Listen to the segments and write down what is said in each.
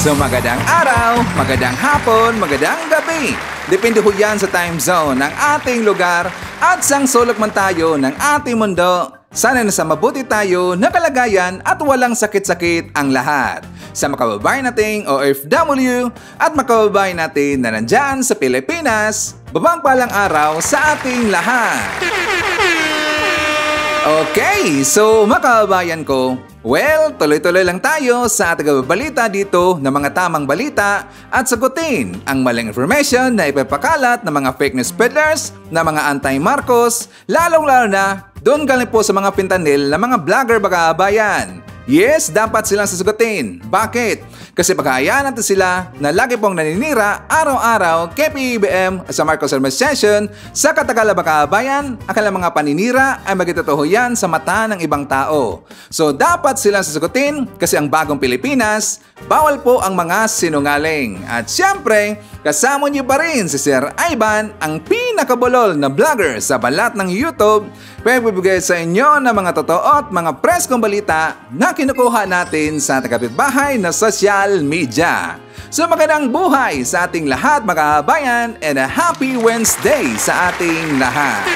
So magandang araw, magandang hapon, magandang gabi. Depende ho yan sa time zone ng ating lugar at sang sulok man tayo ng ating mundo. Sana nasa mabuti tayo na kalagayan at walang sakit-sakit ang lahat. Sa makababayan nating OFW at makababayan natin na nandyan sa Pilipinas, babang palang araw sa ating lahat. Okay, so makababayan ko, well, tuloy-tuloy lang tayo sa ating balita dito ng mga tamang balita at sagutin ang maling information na ipapakalat ng mga fake news peddlers na mga anti-Marcos, lalong-lalo na doon galing po sa mga pintanil na mga vlogger bakabayan. Yes, dapat silang sasagutin. Bakit? Kasi pagkahayaan natin sila na lagi pong naninira araw-araw kay PBBM sa Marcos Administration sa Katagala Bakabayan, ang kanilang mga paninira ay magitotoo yan sa mata ng ibang tao. So dapat silang sasagutin kasi ang bagong Pilipinas, bawal po ang mga sinungaling. At syempre, kasama niyo pa rin si Sir Ivan, ang pinakabulol na vlogger sa balat ng YouTube, pwede sa inyo ng mga totoo at mga preskong balita na kinukuha natin sa kapitbahay na social media. So magandang buhay sa ating lahat mga kabayan and a happy Wednesday sa ating lahat.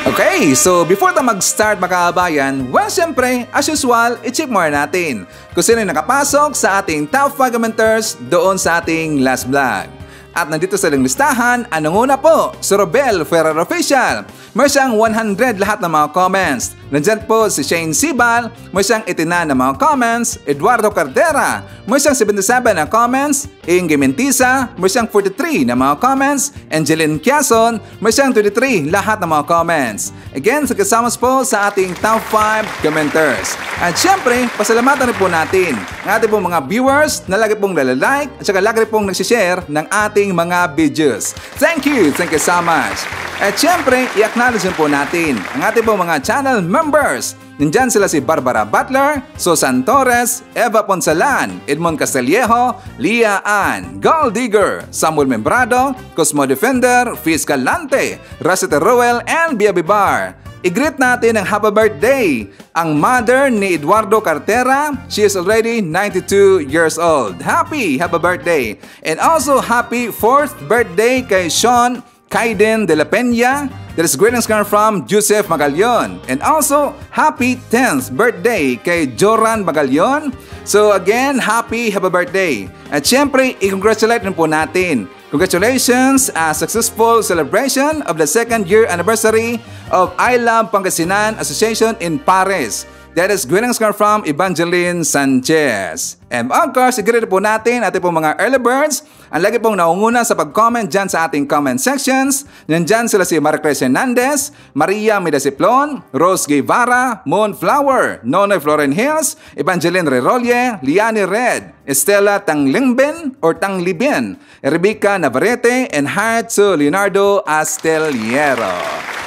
Okay, so before tayo mag-start mga kabayan, well syempre, as usual, i-check more natin kung sino yung nakapasok sa ating top 5 commenters doon sa ating last vlog. At nandito sa listahan, anong una po? Si Robel Ferrer Official. May siyang 100 lahat ng mga comments. Nandyan po si Shane Sibal, may siyang 89 na mga comments. Eduardo Cardera, may siyang 77 na comments. Inge Mentisa, may siyang 43 na mga comments. Angeline Quezon, may siyang 23 lahat ng mga comments. Again, sa kasama po sa ating top 5 commenters. At syempre, pasalamatan rin po natin ang ating pong mga viewers na lagi pong lalalike at saka lagi pong nagsishare ng ating mga videos. Thank you so much. At syempre, i-acknowledge po natin ang ating pong mga channel members. Nandyan sila si Barbara Butler, Susan Torres, Eva Ponsalan, Edmond Casteliejo, Lia Ann, Gold Digger, Samuel Membrado, Cosmo Defender, Fiscal Lante, Rosita Ruel, and Bia Bibar. I-greet natin ang happy birthday ang mother ni Eduardo Cartera. She is already 92 years old. Happy birthday! And also happy 4th birthday kay Sean Kaiden de la Peña. There is greetings coming from Joseph Magallon. And also happy 10th birthday kay Joran Magallon. So again, happy birthday! At syempre, i-congratulate rin po natin. Congratulations! A successful celebration of the 2nd year anniversary of I Love Pangasinan Association in Paris. That is greetings come from Evangeline Sanchez. And of course, i-greet po natin ating pong mga early birds. Ang lagi pong naunguna sa pag-comment dyan sa ating comment sections. Nandyan sila si Maricruz Hernandez, Maria Medasiplon, Rose Guevara, Moonflower, Nonoy Floren Hills, Evangeline Rerolle, Liani Red, Estela Tanglingben or Tanglibien, Rebecca Navarrete, and Heart to Leonardo Asteliero.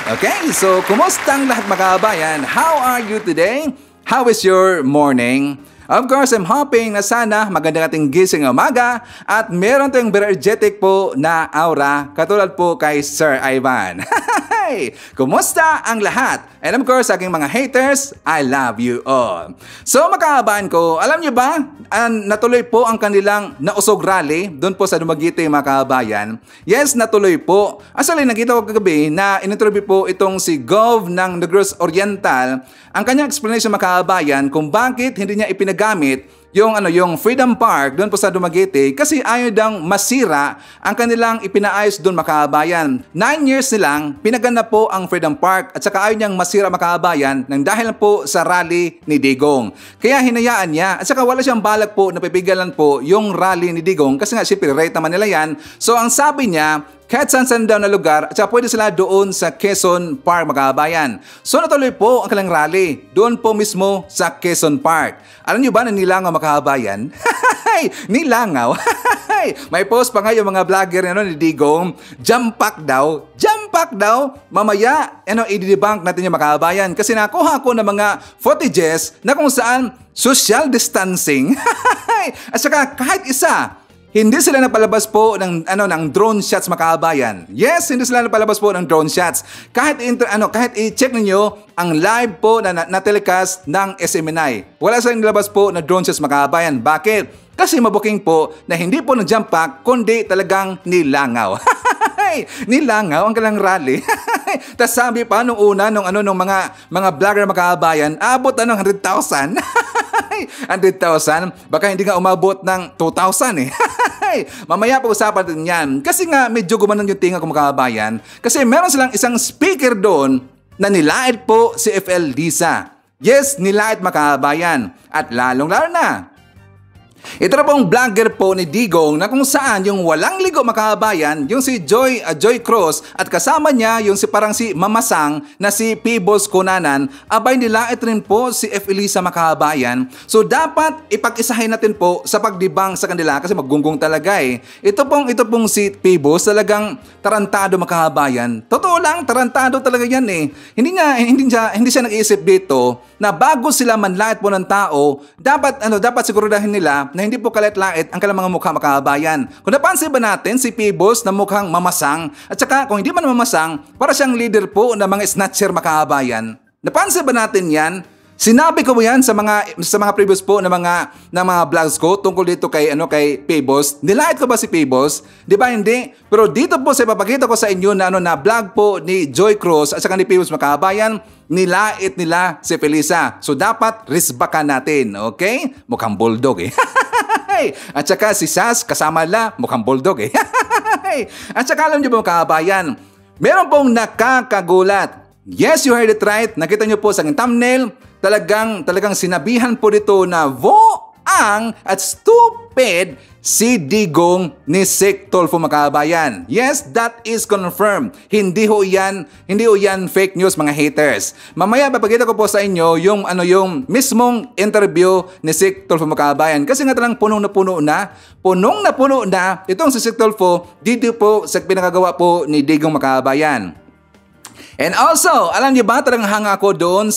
Okay, so kumusta ang lahat mga kabayan? How are you today? How is your morning? Of course, I'm hoping na sana maganda ating gising umaga at meron tayong very energetic po na aura katulad po kay Sir Ivan. Kumusta ang lahat? And of course, aking mga haters, I love you all. So makakabahan ko, alam nyo ba, natuloy po ang kanilang nausog rally doon po sa Dumaguete mga kabayan. Yes, natuloy po. Actually, nakita ko kagabi na in-interview po itong si Gov ng Negros Oriental. Ang kanyang explanation mga kabayan kung bakit hindi niya ipinagamit yung Freedom Park doon po sa Dumaguete kasi ayaw dang masira ang kanilang ipinaayos doon makabayan. 9 years nilang pinaganda po ang Freedom Park at saka ayaw niyang masira makabayan nang dahil po sa rally ni Digong. Kaya hinayaan niya at saka wala siyang balak po na pipigalan po yung rally ni Digong kasi nga siyempre rate naman nila yan. So ang sabi niya, kahit saan daw na lugar at saka pwede sila doon sa Quezon Park makabayan. So natuloy po ang kanilang rally doon po mismo sa Quezon Park. Alam niyo ba na nilangaw makabayan? Nilangaw? May post pa nga yung mga vlogger ni Digong, jump pack daw. Mamaya, i-debunk natin yung makabayan kasi nakuha ko ng mga footages na kung saan social distancing. At saka kahit isa Hindi sila napalabas po ng drone shots mga kababayan. Yes, hindi sila napalabas po ng drone shots. Kahit i-check niyo ang live po na telecast ng SMNI. Wala silang nilabas po na drone shots mga kababayan. Bakit? Kasi mabuking po na hindi po nag-jump pack kundi talagang nilangaw. Nilangaw ang kalang rally. Tapos sabi pa nung una nung mga vlogger mga kababayan, abot ng 100,000. 100,000, baka hindi nga umabot ng 2,000 eh. Mamaya pag-usapan natin yan. Kasi nga medyo gumanon yung tinga ko mga kababayan. Kasi meron silang isang speaker doon na nilait po si FL Lisa. Yes, nilait mga kababayan. At lalong-lalo na, ito na pong vlogger po ni Digong na kung saan yung walang ligo mga kababayan, yung si Joy Cross at kasama niya yung parang si Mamasang na si Pibos Kunanan, abay nilait rin po si F. Elisa mga kababayan. So dapat ipag-isahin natin po sa pagdibang sa kanila kasi maggunggong talaga eh. Ito pong si Pibos talagang tarantado mga kababayan. Totoo lang, tarantado talaga yan eh. Hindi siya nag-iisip dito na bago sila manlait po ng tao, dapat siguraduhin nila na hindi po kalait-lait ang kanilang mga mukha mga kababayan. Kung napansin ba natin si Pibos na mukhang mamasang at saka kung hindi man mamasang, para siyang leader po ng mga snatcher mga kababayan. Napansin ba natin yan? Sinabi ko mo yan sa mga previous po na mga vlogs ko tungkol dito kay Pibos. Nilait ko ba si Pibos? Di ba hindi? Pero dito po sa ipapakita ko sa inyo na vlog po ni Joy Cruz at saka ni Pibos mga kababayan, nilait nila si Felisa. So dapat risbakan natin, okay? Mukhang bulldog eh. At saka si Sas kasama la, mukhang bulldog eh. At saka alam niyo ba mga kababayan, meron pong nakakagulat. Yes, you heard it right. Nakita niyo po sa aking thumbnail, talagang sinabihan po dito na voang at stupid si Digong ni Sek Tulfo mga kababayan. Yes, that is confirmed. Hindi ho yan fake news mga haters. Mamaya papakita ko po sa inyo yung mismong interview ni Sek Tulfo mga kababayan. Kasi nga talang punong na puno na itong si Sek Tulfo dito po sa pinagagawa po ni Digong mga kababayan. And also, alam niyo ba talagang hanga ako doon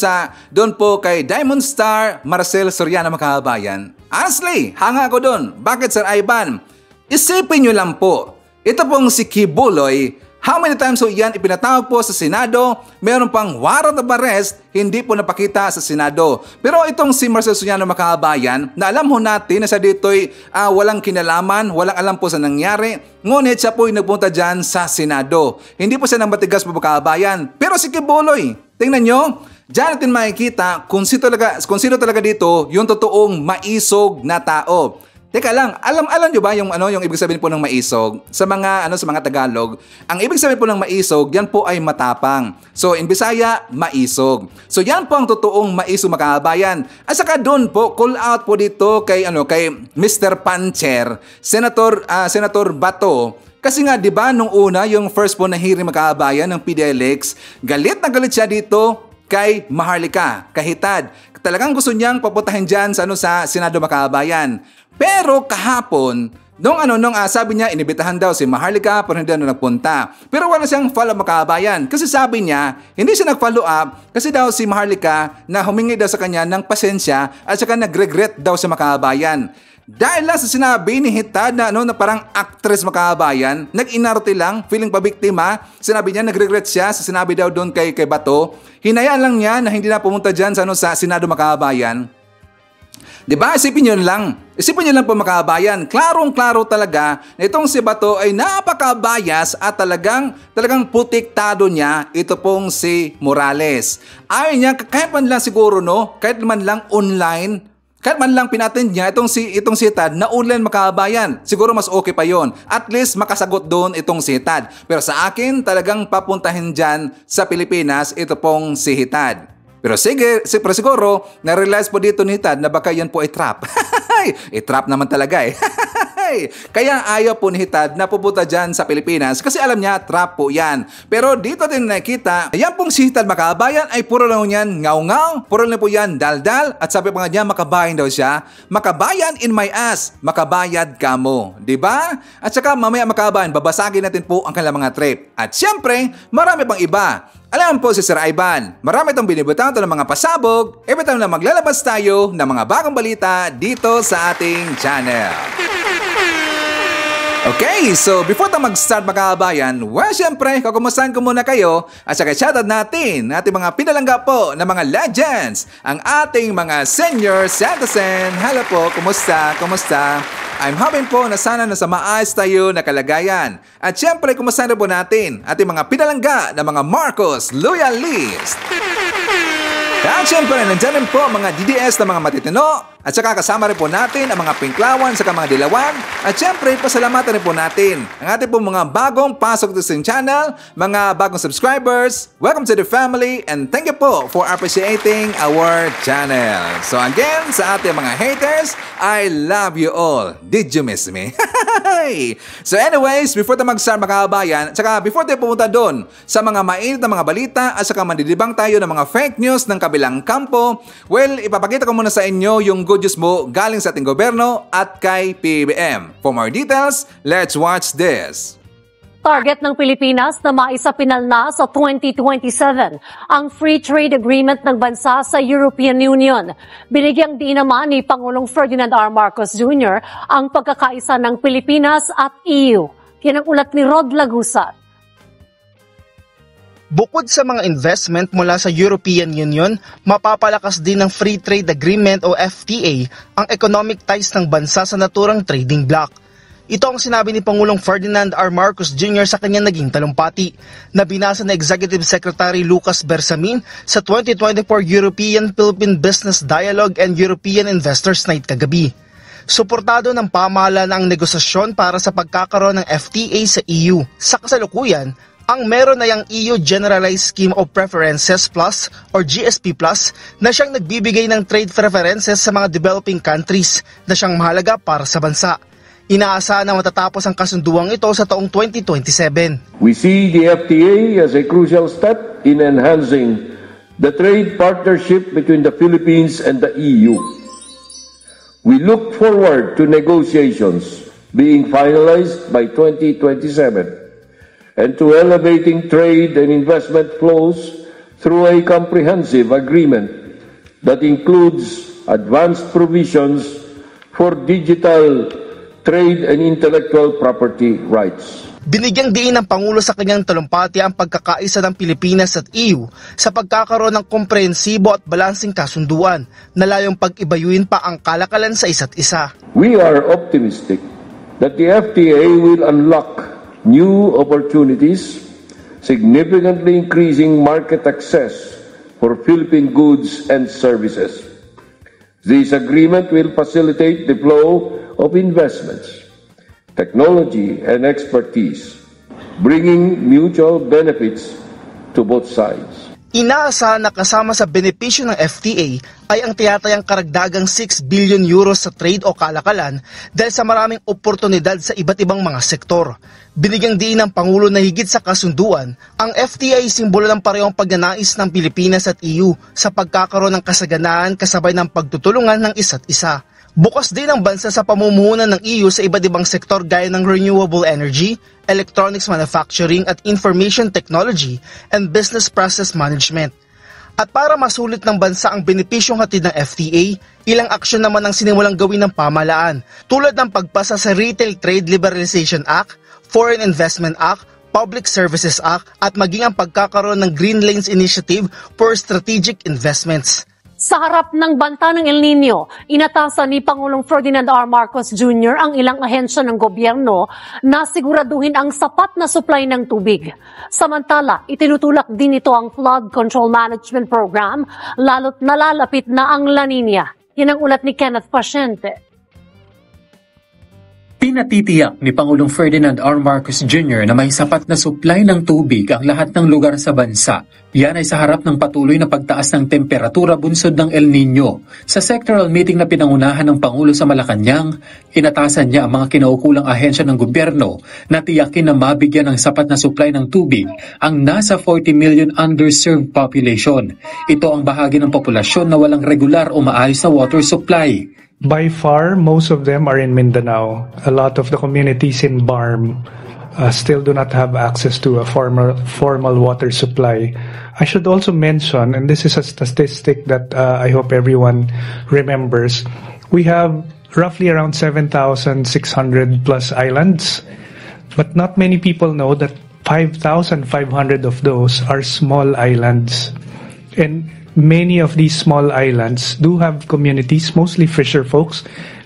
po kay Diamond Star Marcel Soriano mga kababayan? Honestly, hanga ako doon. Bakit Sir Ivan? Isipin niyo lang po, ito pong si Kibuloy, how many times so yan ipinatawag po sa Senado, meron pang warrant of arrest, hindi po napakita sa Senado. Pero itong si Marcel Soriano mga kababayan, na alam ho natin na sa dito'y walang kinalaman, walang alam po sa nangyari, ngunit siya po'y nagpunta dyan sa Senado. Hindi po siya nang matigas po mga kababayan. Pero si Kibuloy, tingnan nyo, dyan natin makikita kung sino talaga dito yung totoong maisog na tao. Teka lang, alam niyo ba yung ibig sabihin po ng maisog? Sa mga Tagalog, ang ibig sabihin po ng maisog, yan po ay matapang. So in Bisaya, maisog. So yan po ang totoong maisog mga kababayan. At saka doon po, call out po dito kay Mr. Pancher, Senator Bato. Kasi nga 'di ba nung una yung first po na hearing mga kababayan ng PDLX, galit na galit siya dito kay Maharlika Kahitad. Talagang gusto niyang papuntahin diyan sa Senado mga kababayan. Pero kahapon, sabi niya, inibitahan daw si Maharlika pero hindi na nagpunta. Pero wala siyang follow mga kababayan. Kasi sabi niya, hindi siya nag-follow up kasi daw si Maharlika na humingi daw sa kanya ng pasensya at saka nag-regret daw sa mga kababayan. Dahil lang sa sinabi ni Hitad na parang actress mga kababayan, nag-inarte lang, feeling pabiktima. Sinabi niya, nag-regret siya sa sinabi daw doon kay Bato. Hinayaan lang niya na hindi na pumunta dyan sa Senado mga kababayan. Diba? Isipin nyo lang po mga kababayan, klarong-klaro talaga na itong si Bato ay napaka-bias at talagang putiktado niya ito pong si Morales. Ayaw niya, kahit man lang siguro kahit man lang online, kahit man lang pinatin niya itong si Tad na online mga kababayan, siguro mas okay pa yon. At least makasagot doon itong si Tad. Pero sa akin, talagang papuntahin dyan sa Pilipinas ito pong si Hitad. Pero siguro, na-realize po dito ni Tad na baka yan po ay trap. Trap naman talaga eh. Kaya ayaw po ni Hitad na pupunta dyan sa Pilipinas kasi alam niya, trap po yan. Pero dito din nakita, yan pong si Hitad mga kababayan ay puro lang yan ngaw-ngaw, puro lang po yan daldal, at sabi pa nga niya, makabayan daw siya. Makabayan in my ass, makabayad ka mo. Diba? At saka mamaya mga kababayan, babasagin natin po ang kanilang mga trip. At syempre, marami pang iba. Alam po si Sir Ivan, marami itong binibutan ng mga pasabog every time na maglalabas tayo ng mga bagong balita dito sa ating channel. Okay, so before tayo mag-start mga kabayan, well, syempre, kukumustahan ko muna kayo at saka shoutout natin ating mga pinalangga po na mga legends, ang ating mga senior citizen. Hello po, kumusta? Kumusta? I'm hoping po na sana nasa maayos tayo na kalagayan. At syempre, kumustahan na po natin ating mga pinalangga na mga Marcos Loyalist. At syempre, nandyan rin po mga DDS na mga matitino. At saka kasama rin po natin ang mga pinklawan sa mga dilawan. At syempre, pasalamatan rin po natin ang ating po mga bagong pasok to sa channel, mga bagong subscribers. Welcome to the family and thank you po for appreciating our channel. So again, sa ating mga haters, I love you all. Did you miss me? So anyways, before tayo mag-start mga kabayan, at saka before tayo pumunta doon sa mga mainit na mga balita at saka mandidibang tayo ng mga fake news ng kabilang kampo, well, ipapakita ko muna sa inyo yung good news mo galing sa ating gobyerno at kay PBBM. For more details, let's watch this. Target ng Pilipinas na maisapinal na sa 2027 ang Free Trade Agreement ng bansa sa European Union. Binigyang diin naman ni Pangulong Ferdinand R. Marcos Jr. ang pagkakaisa ng Pilipinas at EU. Yan ang ulat ni Rod Lagusa. Bukod sa mga investment mula sa European Union, mapapalakas din ng Free Trade Agreement o FTA ang economic ties ng bansa sa naturang trading bloc. Ito ang sinabi ni Pangulong Ferdinand R. Marcos Jr. sa kanyang naging talumpati na binasa ni Executive Secretary Lucas Bersamin sa 2024 European-Philippine Business Dialogue and European Investors Night kagabi. Suportado ng pamahalaan ang negosasyon para sa pagkakaroon ng FTA sa EU. Sa kasalukuyan, ang meron na yung EU Generalized Scheme of Preferences Plus or GSP Plus na siyang nagbibigay ng trade preferences sa mga developing countries na siyang mahalaga para sa bansa. Inaasahan na matatapos ang kasunduang ito sa taong 2027. We see the FTA as a crucial step in enhancing the trade partnership between the Philippines and the EU. We look forward to negotiations being finalized by 2027 and to elevating trade and investment flows through a comprehensive agreement that includes advanced provisions for digital trade and intellectual property rights. Binigyang diin ng Pangulo sa kanyang talumpati ang pagkakaisa ng Pilipinas at EU sa pagkakaroon ng komprehensibo at balansing kasunduan na layong pag-ibayuin pa ang kalakalan sa isa't isa. We are optimistic that the FTA will unlock new opportunities, significantly increasing market access for Philippine goods and services. This agreement will facilitate the flow of investments, technology, and expertise, bringing mutual benefits to both sides. Inaasahan na kasama sa benepisyo ng FTA ay ang tiyatayang karagdagang 6 billion euros sa trade o kalakalan dahil sa maraming oportunidad sa iba't ibang mga sektor. Binigyang diin ng Pangulo na higit sa kasunduan, ang FTA ay simbolo ng parehong pagnanais ng Pilipinas at EU sa pagkakaroon ng kasaganaan kasabay ng pagtutulungan ng isa't isa. Bukas din ang bansa sa pamumuhunan ng EU sa iba't ibang sektor gaya ng renewable energy, electronics manufacturing at information technology and business process management. At para masulit ng bansa ang benepisyong hatid ng FTA, ilang aksyon naman ang sinimulang gawin ng pamahalaan tulad ng pagpasa sa Retail Trade Liberalization Act, Foreign Investment Act, Public Services Act at maging ang pagkakaroon ng Green Lanes Initiative for Strategic Investments. Sa harap ng banta ng El Nino, inatasan ni Pangulong Ferdinand R. Marcos Jr. ang ilang ahensya ng gobyerno na siguraduhin ang sapat na supply ng tubig. Samantala, itinutulak din ito ang Flood Control Management Program, lalo't nalalapit na ang La Nina. Yan ang ulat ni Kenneth Pasyente. Pinatitiyak ni Pangulong Ferdinand R. Marcos Jr. na may sapat na supply ng tubig ang lahat ng lugar sa bansa. Yan ay sa harap ng patuloy na pagtaas ng temperatura bunsod ng El Nino. Sa sectoral meeting na pinangunahan ng Pangulo sa Malacanang, inatasan niya ang mga kinaukulang ahensya ng gobyerno na tiyakin na mabigyan ng sapat na supply ng tubig ang nasa 40 million underserved population. Ito ang bahagi ng populasyon na walang regular o maayos na water supply. By far, most of them are in Mindanao. A lot of the communities in Barm still do not have access to a formal water supply. I should also mention, and this is a statistic that I hope everyone remembers, we have roughly around 7,600 plus islands. But not many people know that 5,500 of those are small islands. And many of these small islands do have communities, mostly fisher folks,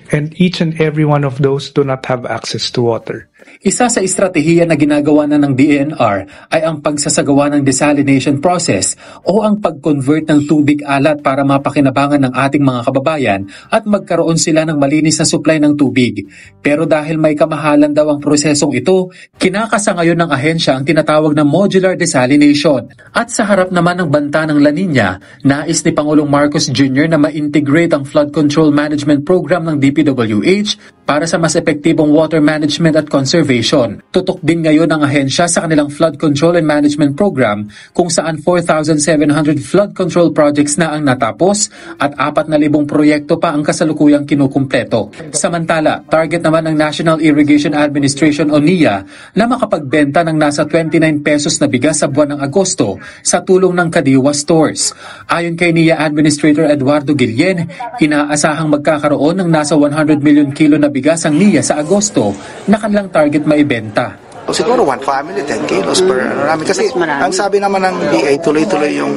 and each and every one of those do not have access to water. Isa sa estratehiya na ginagawa na ng DENR ay ang pagsasagawa ng desalination process o ang pag-convert ng tubig alat para mapakinabangan ng ating mga kababayan at magkaroon sila ng malinis na supply ng tubig. Pero dahil may kamahalan daw ang prosesong ito, kinakasa ngayon ng ahensya ang tinatawag na modular desalination. At sa harap naman ng banta ng La Nina, nais ni Pangulong Marcos Jr. na ma-integrate ang flood control management program ng DPWH para sa mas epektibong water management at conservation. Tutok din ngayon ang ahensya sa kanilang flood control and management program kung saan 4,700 flood control projects na ang natapos at 4,000 proyekto pa ang kasalukuyang kinukumpleto. Samantala, target naman ng National Irrigation Administration o NIA na makapagbenta ng nasa 29 pesos na bigas sa buwan ng Agosto sa tulong ng Kadiwa Stores. Ayon kay NIA Administrator Eduardo Guillen, inaasahang magkakaroon ng nasa 100 million kilo na bigas ang NIA sa Agosto na kanilang target maibenta. Siguro one family, 10 kilos per ano namin. Kasi ang sabi naman ng DA, tuloy-tuloy yung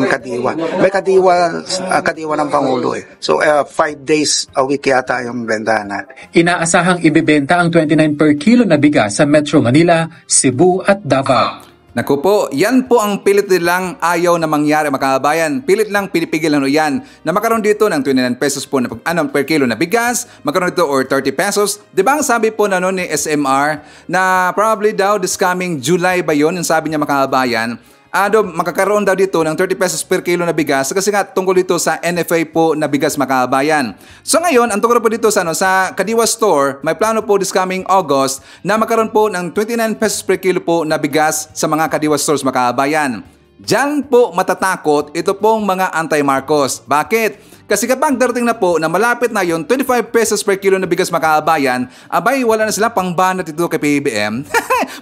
kadiwa. May kadiwa ng Pangulo eh. So 5 days a week yata yung bentahan natin. Inaasahang ibebenta ang 29 per kilo na bigas sa Metro Manila, Cebu at Davao. Naku po, yan po ang pilit nilang ayaw na mangyari mga kababayan. Pilit lang pinipigilan ho yan na magkaroon dito ng 29 pesos po na per kilo na bigas, magkaroon dito or 30 pesos. Di ba ang sabi po na noon ni SMR na probably daw this coming July ba yun, yung sabi niya mga kababayan, makakaroon daw dito ng 30 pesos per kilo na bigas kasi nga tungkol dito sa NFA po na bigas mga kababayan. So ngayon, ang tungkol po dito sa Kadiwa Store, may plano po this coming August na magkaroon po ng 29 pesos per kilo po na bigas sa mga Kadiwa Stores mga kababayan. Diyan po matatakot ito pong mga anti-Marcos. Bakit? Kasi kapag darating na po na malapit na yon 25 pesos per kilo na bigas mga kababayan, abay wala na sila pangbanat ito kay PBBM.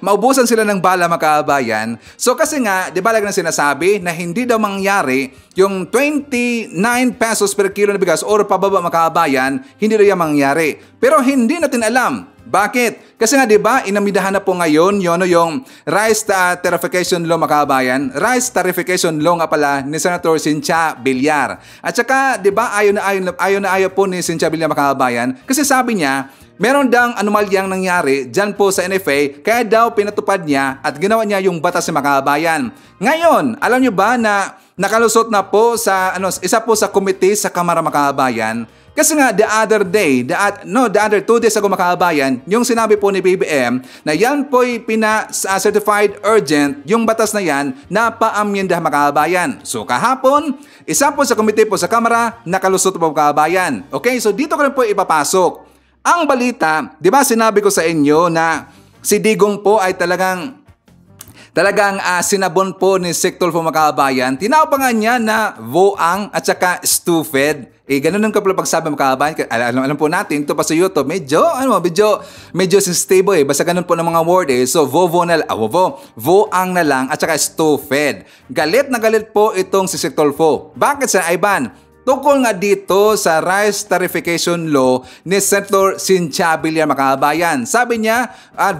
Maubusan sila ng bala mga kababayan. So kasi nga, di ba lang na sinasabi na hindi daw mangyari yung 29 pesos per kilo na bigas or pababa mga kababayan, hindi daw yan mangyari. Pero hindi natin alam. Bakit? Kasi nga 'di ba, inamidahan na po ngayon yung rice tarification law mga kababayan. Rice tarification law nga pala ni Senator Cynthia Villar. At saka 'di ba, ayaw po ni Cynthia Villar mga kababayan kasi sabi niya meron dang anomalyang nangyari dyan po sa NFA kaya daw pinatupad niya at ginawa niya yung batas ng mga kababayan. Ngayon, alam niyo ba na nakalusot na po sa isa po sa komite sa Kamara mga kababayan? Kasi nga the other 2 days ago mga kababayan, yung sinabi po ni BBM na yan po'y certified urgent, yung batas na yan na paamyendah mga kababayan. So kahapon, isa po sa komite po sa Kamara, nakalusot po mga kababayan. Okay, so dito ko rin po ipapasok. Ang balita, di ba sinabi ko sa inyo na si Digong po ay talagang sinabon po ni Sector po mga kababayan. Tinawagan niya na voang at saka stupid. Ganun ang kapag pagsabi mga kababayan. Alam po natin, ito pa sa YouTube, medyo stable Basta ganun po ng mga word So, voang na lang at saka stupid. Galit na galit po itong si Sector po. Bakit sa Ivan? Tungkol nga dito sa rice tarification law ni Senator Cynthia Villar mga kababayan. Sabi niya,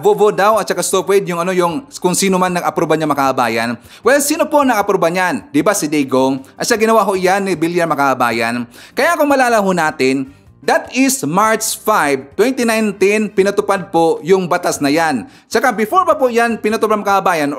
vovo daw at saka stupid yung kung sino man nag-aproba niya mga kababayan. Well, sino po nag-aproba niyan? Di ba si Digong? At siya ginawa ho yan ni Villar mga kababayan. Kaya kung malala ho natin, that is March 5, 2019, pinatupad po yung batas na yan. Saka before pa po yan pinatupad mga kababayan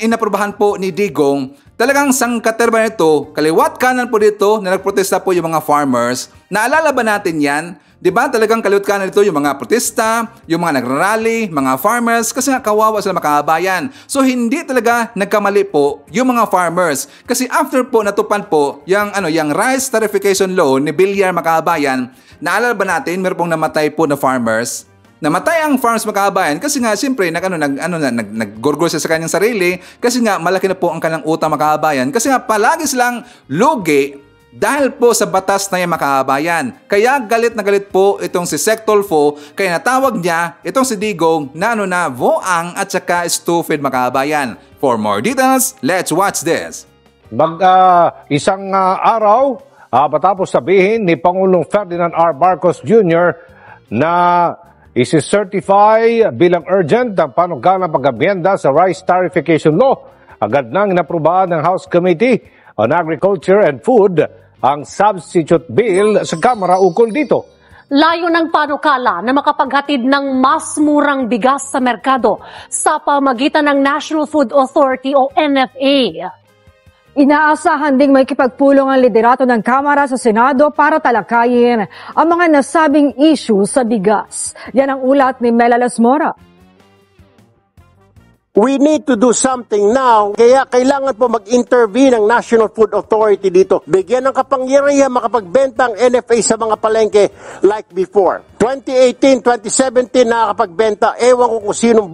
inaprobahan po ni Digong, talagang sangkaterba nito, kaliwat kanan po dito na nagprotesta po yung mga farmers. Naalala ba natin yan? Di ba talagang kaliwat kanan dito yung mga protesta, yung mga nagrarally, mga farmers, kasi nga kawawa sila mga kababayan. So hindi talaga nagkamali po yung mga farmers. Kasi after po natupad po yung rice tarification law ni Villar mga kababayan, naalala ba natin meron pong namatay po na farmers? Namatay ang farmers mga kababayan kasi nga siyempre naggurgol siya sa kanyang sarili kasi nga malaki na po ang kanilang utang mga kababayan kasi nga palagi silang lugi dahil po sa batas na yan mga kababayan. Kaya galit na galit po itong si Sector Fo kaya natawag niya itong si Digong na voang at saka stupid mga kababayan. For more details, let's watch this. Isang araw matapos sabihin ni Pangulong Ferdinand R. Marcos Jr. na isi-certify bilang urgent ang panukalang pag-amyenda sa Rice Tariffication Law. Agad nang inaprubahan ng House Committee on Agriculture and Food ang substitute bill sa Kamara ukol dito. Layo ng panukala na makapaghatid ng mas murang bigas sa merkado sa pamagitan ng National Food Authority o NFA. Inaasahan ding may kipagpulong ang liderato ng Kamara sa Senado para talakayin ang mga nasabing issue sa bigas. Yan ang ulat ni Mela Lasmora. We need to do something now, kaya kailangan po mag-intervene ang National Food Authority dito. Bigyan ng kapangyarihan makapagbenta ang NFA sa mga palengke like before. 2018, 2017 nakakapagbenta, ewan ko kung sinong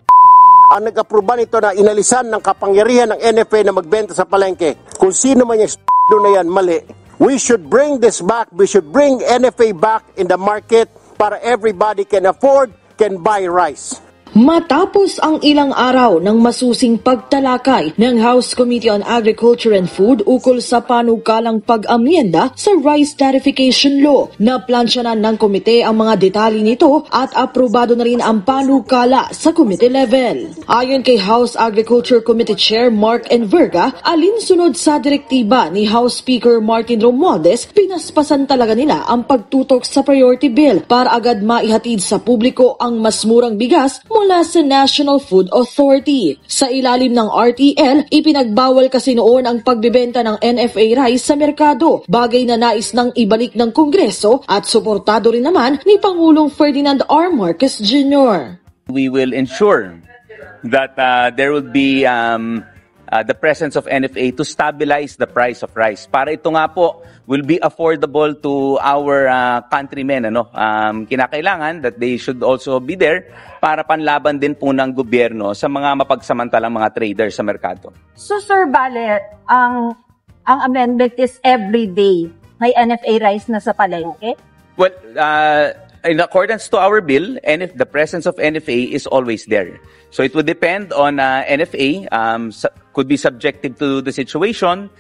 ang nag-aproba nito na inalisan ng kapangyarihan ng NFA na magbenta sa palengke. Kung sino man yung na yan, mali. We should bring this back. We should bring NFA back in the market para everybody can afford, can buy rice. Matapos ang ilang araw ng masusing pagtalakay ng House Committee on Agriculture and Food ukol sa panukalang pag-amyenda sa Rice Tariffication Law, naplansyanan ng komite ang mga detalye nito at aprobado na rin ang panukala sa committee level. Ayon kay House Agriculture Committee Chair Mark Enverga, alinsunod sa direktiba ni House Speaker Martin Romualdez, pinaspasan talaga nila ang pagtutok sa priority bill para agad maihatid sa publiko ang mas murang bigas mula sa National Food Authority. Sa ilalim ng RTL, ipinagbawal kasi noon ang pagbibenta ng NFA rice sa merkado, bagay na nais ng ibalik ng Kongreso at suportado rin naman ni Pangulong Ferdinand R. Marcos Jr. We will ensure that there will be the presence of NFA to stabilize the price of rice. Para ito nga po will be affordable to our countrymen. Kinakailangan that they should also be there para panlaban din po ng gobyerno sa mga mapagsamantalang mga traders sa merkado. So Sir Bale, ang amendment is every day may NFA rice na sa palengke? Well, in accordance to our bill, the presence of NFA is always there. So it would depend on NFA, could be subjective to the situation.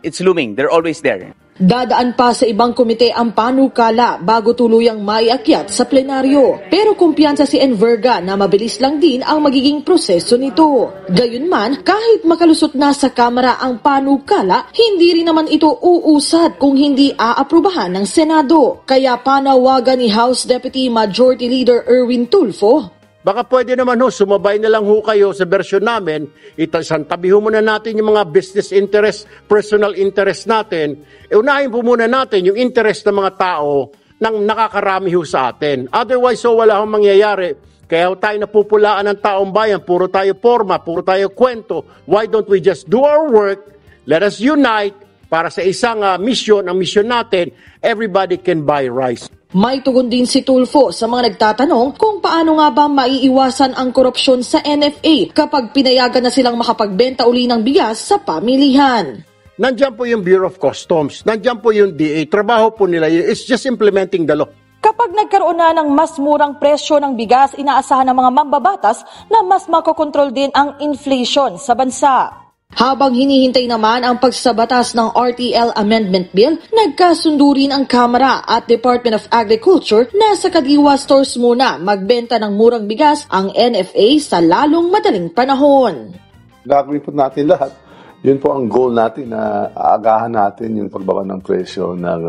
It's looming. They're always there. Dadaan pa sa ibang komite ang panukala bago tuluyang maiakyat sa plenaryo. Pero kumpiyansa si Enverga na mabilis lang din ang magiging proseso nito. Gayunman, kahit makalusot na sa Kamara ang panukala, hindi rin naman ito uusad kung hindi aaprubahan ng Senado. Kaya panawagan ni House Deputy Majority Leader Erwin Tulfo, baka pwede naman sumabay na lang kayo sa bersyon namin, itasantabihin muna natin yung mga business interest, personal interest natin, unahin po muna natin yung interest ng mga tao nang nakakarami sa atin. Otherwise, wala akong mangyayari. Kaya tayo napupulaan ng taong bayan, puro tayo forma, puro tayo kwento. Why don't we just do our work, let us unite, para sa isang mission, ang mission natin, everybody can buy rice. May tugon din si Tulfo sa mga nagtatanong kung paano nga ba maiiwasan ang korupsyon sa NFA kapag pinayagan na silang makapagbenta uli ng bigas sa pamilihan. Nandiyan po yung Bureau of Customs, nandiyan po yung DA, trabaho po nila yun, it's just implementing the law. Kapag nagkaroon na ng mas murang presyo ng bigas, inaasahan ng mga mambabatas na mas makokontrol din ang inflation sa bansa. Habang hinihintay naman ang pagsabatas ng RTL Amendment Bill, nagkasundo rin ang Kamara at Department of Agriculture na sa Kadiwa stores muna magbenta ng murang bigas ang NFA sa lalong madaling panahon. Gagawin po natin lahat. Yun po ang goal natin na aagahan natin yung pagbaba ng presyo ng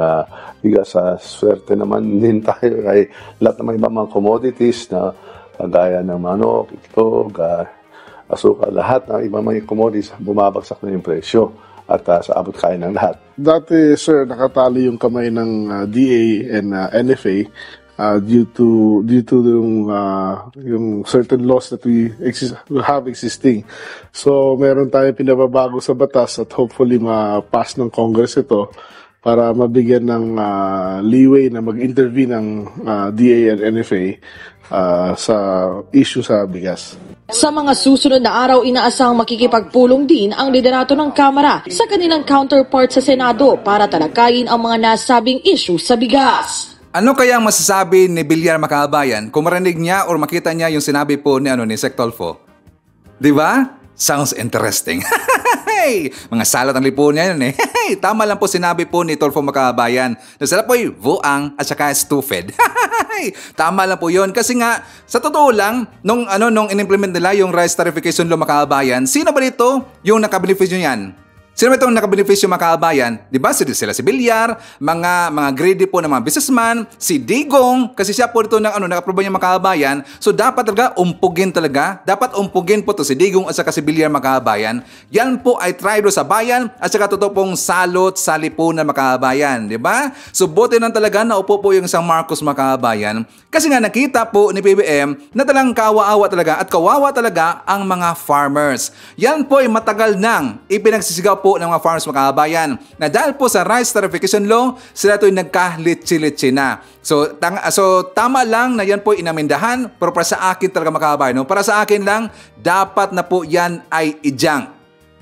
bigas. Sa swerte naman din tayo kay lahat ng ibang mga commodities na kagaya ng manok, itlog, asukal, lahat ng ibang mga commodities, bumabagsak na yung presyo at sa abot kaya ng lahat. Dati, sir, nakatali yung kamay ng DA and NFA due to yung certain laws that we have existing. So, meron tayong pinababago sa batas at hopefully ma-pass ng Congress ito para mabigyan ng leeway na mag-intervene ng DA and NFA sa issue sa bigas. Sa mga susunod na araw, inaasahang makikipagpulong din ang liderato ng Kamara sa kanilang counterpart sa Senado para talakayin ang mga nasabing issue sa bigas. Ano kaya ang masasabi ni Villar Makabayan kung marinig niya o makita niya yung sinabi po ni Sec. Tulfo? Di ba? Sounds interesting. Hey! Mga salot ang lipunan yan eh. Hey! Tama lang po sinabi po ni Tulfo Makabayan na sila po ay vuang at saka stupid. Tama lang po yun kasi nga sa totoo lang nung in-implement nila yung rice tarification law Makabayan, sino ba dito yung nakabenepisyo niyan? Sino ba itong nakabenepisyo mga kabayan? Diba? Sila si Villar, mga greedy po ng mga businessman, si Digong, kasi siya po dito nakaproba niya mga kabayan. So dapat talaga umpugin talaga. Dapat umpugin po to si Digong at saka si Villar mga kabayan. Yan po ay traido sa bayan at saka totoo pong salot sa lipunan mga kabayan. Diba? So buti lang talaga na upo po yung isang Marcos mga kabayan. Kasi nga nakita po ni PBM na talang kawa-awa talaga at kawawa talaga ang mga farmers. Yan po ay matagal nang ipinagsisigaw po ng mga farmers mga kabayan na dahil po sa rice tarification law, sila ito'y nagka-litsi-litsi na. So tama lang na yan po inamindahan, pero para sa akin talaga mga kabayan, no? Para sa akin lang, dapat na po yan ay i-junk.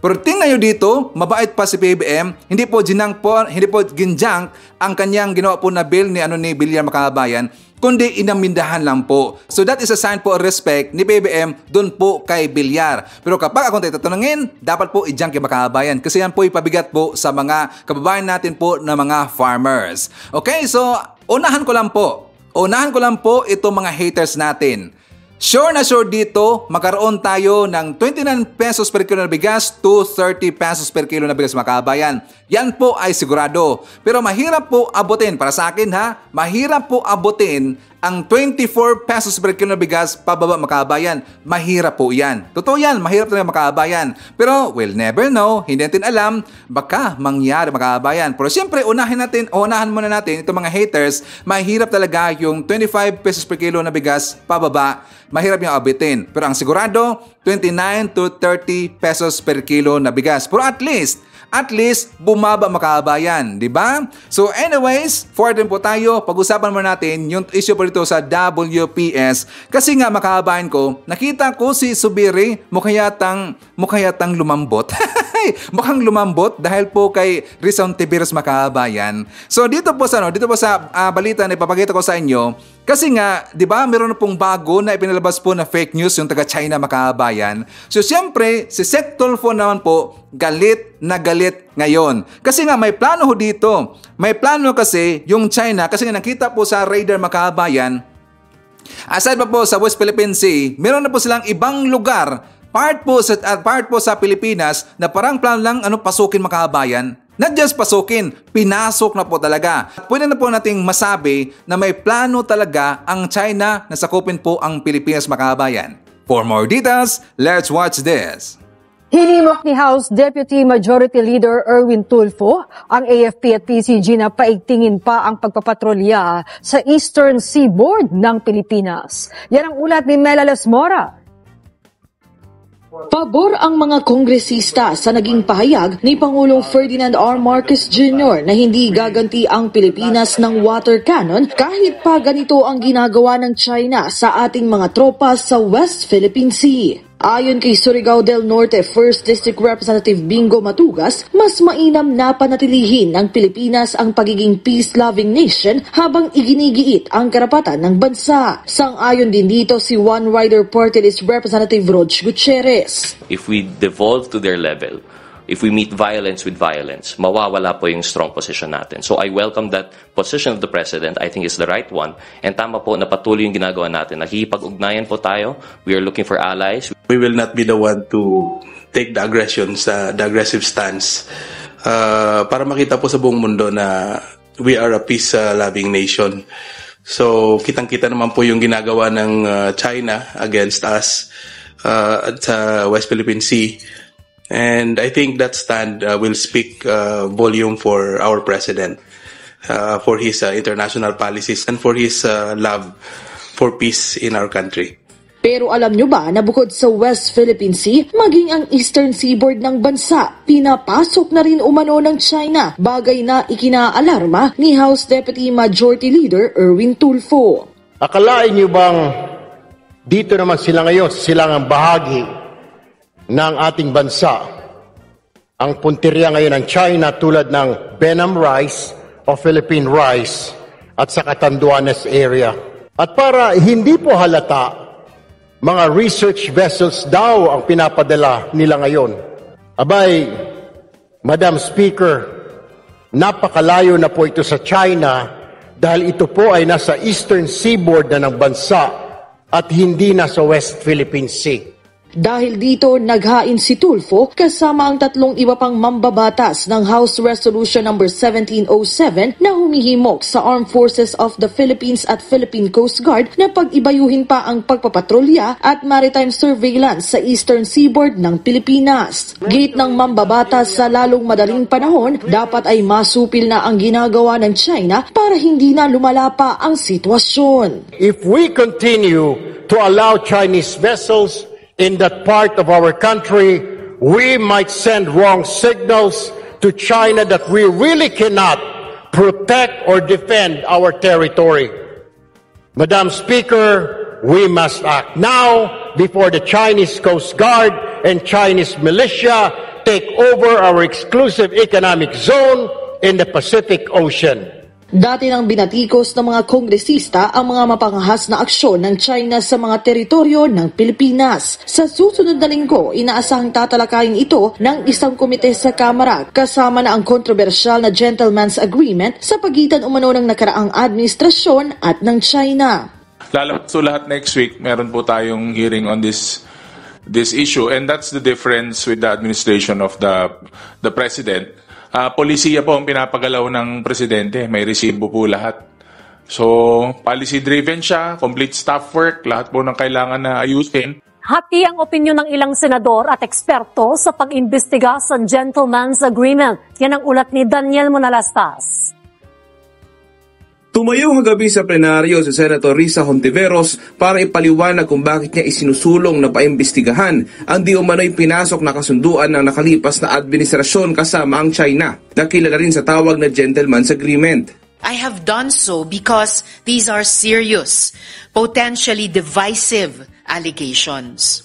Pero tingnan nyo dito, mabait pa si PBM, hindi po ginjunk ang kanyang ginawa po na bill ni Villar mga kabayan, kundi inamindahan lang po. So that is a sign po of respect ni PBM doon po kay Villar. Pero kapag akong tatanungin, dapat po i-junk yung mga kababayan kasi yan po ipabigat po sa mga kababayan natin po na mga farmers. Okay, so unahan ko lang po itong mga haters natin. Sure na sure dito, magkaroon tayo ng 29 pesos per kilo na bigas to 30 pesos per kilo na bigas mga kabayan. Yan po ay sigurado. Pero mahirap po abutin, para sa akin ha, mahirap po abutin ang 24 pesos per kilo na bigas pababa mga kabayan. Mahirap po yan. Totoo yan, mahirap talaga mga kabayan. Pero we'll never know, hindi natin alam, baka mangyari mga kabayan. Pero siyempre, unahan muna natin itong mga haters, mahirap talaga yung 25 pesos per kilo na bigas pababa. Mahirap yung abitin. Pero ang sigurado, 29 to 30 pesos per kilo na bigas. Pero at least bumaba mga kabayan, di ba? So anyways, forward po tayo. Pag-usapan muna natin yung issue po dito sa WPS. Kasi nga mga kabayan ko, nakita ko si Subiri mukha yatang lumambot. Mukhang lumambot dahil po kay Rizon Tiberos mga kabayan. So dito po sa balita na ipapakita ko sa inyo, kasi nga, di ba, meron na pong bago na ipinalabas po na fake news yung taga-China mga kabayan. So siyempre, si Sec Tulfo naman po, galit na galit ngayon. Kasi nga, may plano ho dito. May plano kasi yung China, kasi nga nakita po sa radar mga kabayan, aside pa po sa West Philippine Sea, meron na po silang ibang lugar, part po sa Pilipinas, na parang plano lang pasukin mga kabayan. Not just pasukin, pinasok na po talaga. Pwede na po nating masabi na may plano talaga ang China na sakupin po ang Pilipinas mga kabayan. For more details, let's watch this. Hinimok ni House Deputy Majority Leader Erwin Tulfo ang AFP at PCG na paigtingin pa ang pagpapatrolya sa Eastern Seaboard ng Pilipinas. Yan ang ulat ni Mela Lasmora. Pabor ang mga kongresista sa naging pahayag ni Pangulong Ferdinand R. Marcos Jr. na hindi gaganti ang Pilipinas ng water cannon kahit pa ganito ang ginagawa ng China sa ating mga tropa sa West Philippine Sea. Ayon kay Surigao del Norte 1st District Representative Bingo Matugas, mas mainam na panatilihin ng Pilipinas ang pagiging peace-loving nation habang iginigiit ang karapatan ng bansa. Sang-ayon din dito si One Rider Party List Representative Rog Gutierrez. If we devolve to their level, if we meet violence with violence, mawawala po yung strong position natin. So I welcome that position of the President. I think it's the right one. And tama po na patuloy yung ginagawa natin. Nakikipag-ugnayan po tayo. We are looking for allies. We will not be the one to take the aggressive stance para makita po sa buong mundo na we are a peace-loving nation. So kitang-kita naman po yung ginagawa ng China against us sa West Philippine Sea. And I think that stand will speak volume for our president, for his international policies and for his love for peace in our country. Pero alam nyo ba na bukod sa West Philippine Sea, maging ang Eastern Seaboard ng bansa, pinapasok na rin umano ng China, bagay na ikinaalarma ni House Deputy Majority Leader Erwin Tulfo. Akalain nyo bang dito naman sila ngayon, silangang bahagi ng ating bansa, ang punteriya ngayon ng China tulad ng Benam Rice o Philippine Rice at sa Catanduanes area. At para hindi po halata, mga research vessels daw ang pinapadala nila ngayon. Abay, Madam Speaker, napakalayo na po ito sa China dahil ito po ay nasa eastern seaboard na ng bansa at hindi na sa West Philippine Sea. Dahil dito, naghain si Tulfo kasama ang 3 iba pang mambabatas ng House Resolution No. 1707 na humihimok sa Armed Forces of the Philippines at Philippine Coast Guard na pag-ibayuhin pa ang pagpapatrolya at maritime surveillance sa eastern seaboard ng Pilipinas. Gate ng mambabatas sa lalong madaling panahon, dapat ay masupil na ang ginagawa ng China para hindi na lumala pa ang sitwasyon. If we continue to allow Chinese vessels in that part of our country, we might send wrong signals to China that we really cannot protect or defend our territory. Madam Speaker, we must act now before the Chinese Coast Guard and Chinese militia take over our exclusive economic zone in the Pacific Ocean. Dati nang binatikos ng mga kongresista ang mga mapangahas na aksyon ng China sa mga teritoryo ng Pilipinas. Sa susunod na linggo, inaasahang tatalakayin ito ng isang komite sa Kamara kasama na ang kontrobersyal na Gentleman's Agreement sa pagitan umano ng nakaraang administrasyon at ng China. So lahat next week, meron po tayong hearing on this issue, and that's the difference with the administration of the President. Polisiya po ang pinapagalaw ng presidente. May resibo po lahat. So, policy-driven siya, complete staff work, lahat po ng kailangan na ayusin. Hati ang opinyon ng ilang senador at eksperto sa pag-imbestiga sa Gentleman's Agreement. Yan ang ulat ni Daniel Manalastas. Tumayo kagabi sa plenaryo si Senator Risa Hontiveros para ipaliwanag kung bakit niya isinusulong na paimbestigahan ang di umano'y pinasok na kasunduan ng nakalipas na administrasyon kasama ang China, na kilala rin sa tawag na Gentleman's Agreement. I have done so because these are serious, potentially divisive allegations.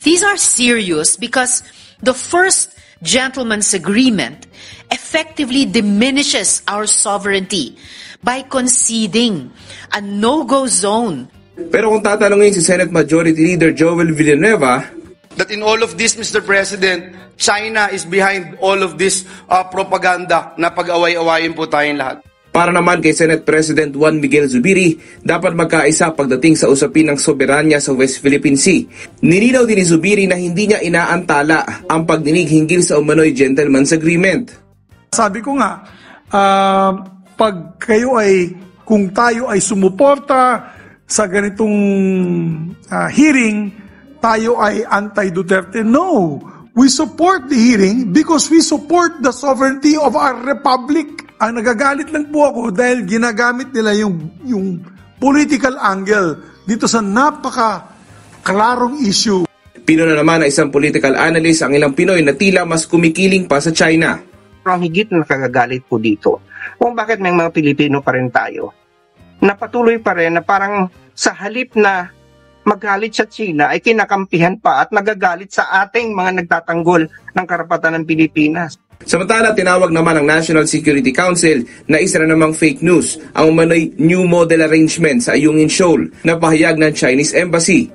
These are serious because the first Gentleman's Agreement effectively diminishes our sovereignty by conceding a no-go zone. Pero kung tatanungin si Senate Majority Leader Joel Villanueva, that in all of this, Mr. President, China is behind all of this propaganda na pag-away-awayin po tayong lahat. Para naman kay Senate President Juan Miguel Zubiri, dapat magkaisa pagdating sa usapin ng soberanya sa West Philippine Sea. Nilinaw din ni Zubiri na hindi niya inaantala ang pagdinig hinggil sa umano'y Gentleman's Agreement. Sabi ko nga, pag kayo kung tayo ay sumuporta sa ganitong hearing, tayo ay anti-Duterte. No, we support the hearing because we support the sovereignty of our republic. Ang nagagalit lang po ako dahil ginagamit nila yung political angle dito sa napaka-klarong issue. Pino na naman na isang political analyst ang ilang Pinoy na tila mas kumikiling pa sa China. Ang higit na nakagagalit po dito, kung bakit may mga Pilipino pa rin tayo, na patuloy pa rin na parang sa halip na magalit sa China ay kinakampihan pa at nagagalit sa ating mga nagtatanggol ng karapatan ng Pilipinas. Samantala, tinawag naman ng National Security Council na isa na namang fake news ang umano'y New Model Arrangement sa Ayungin Shoal na pahayag ng Chinese Embassy.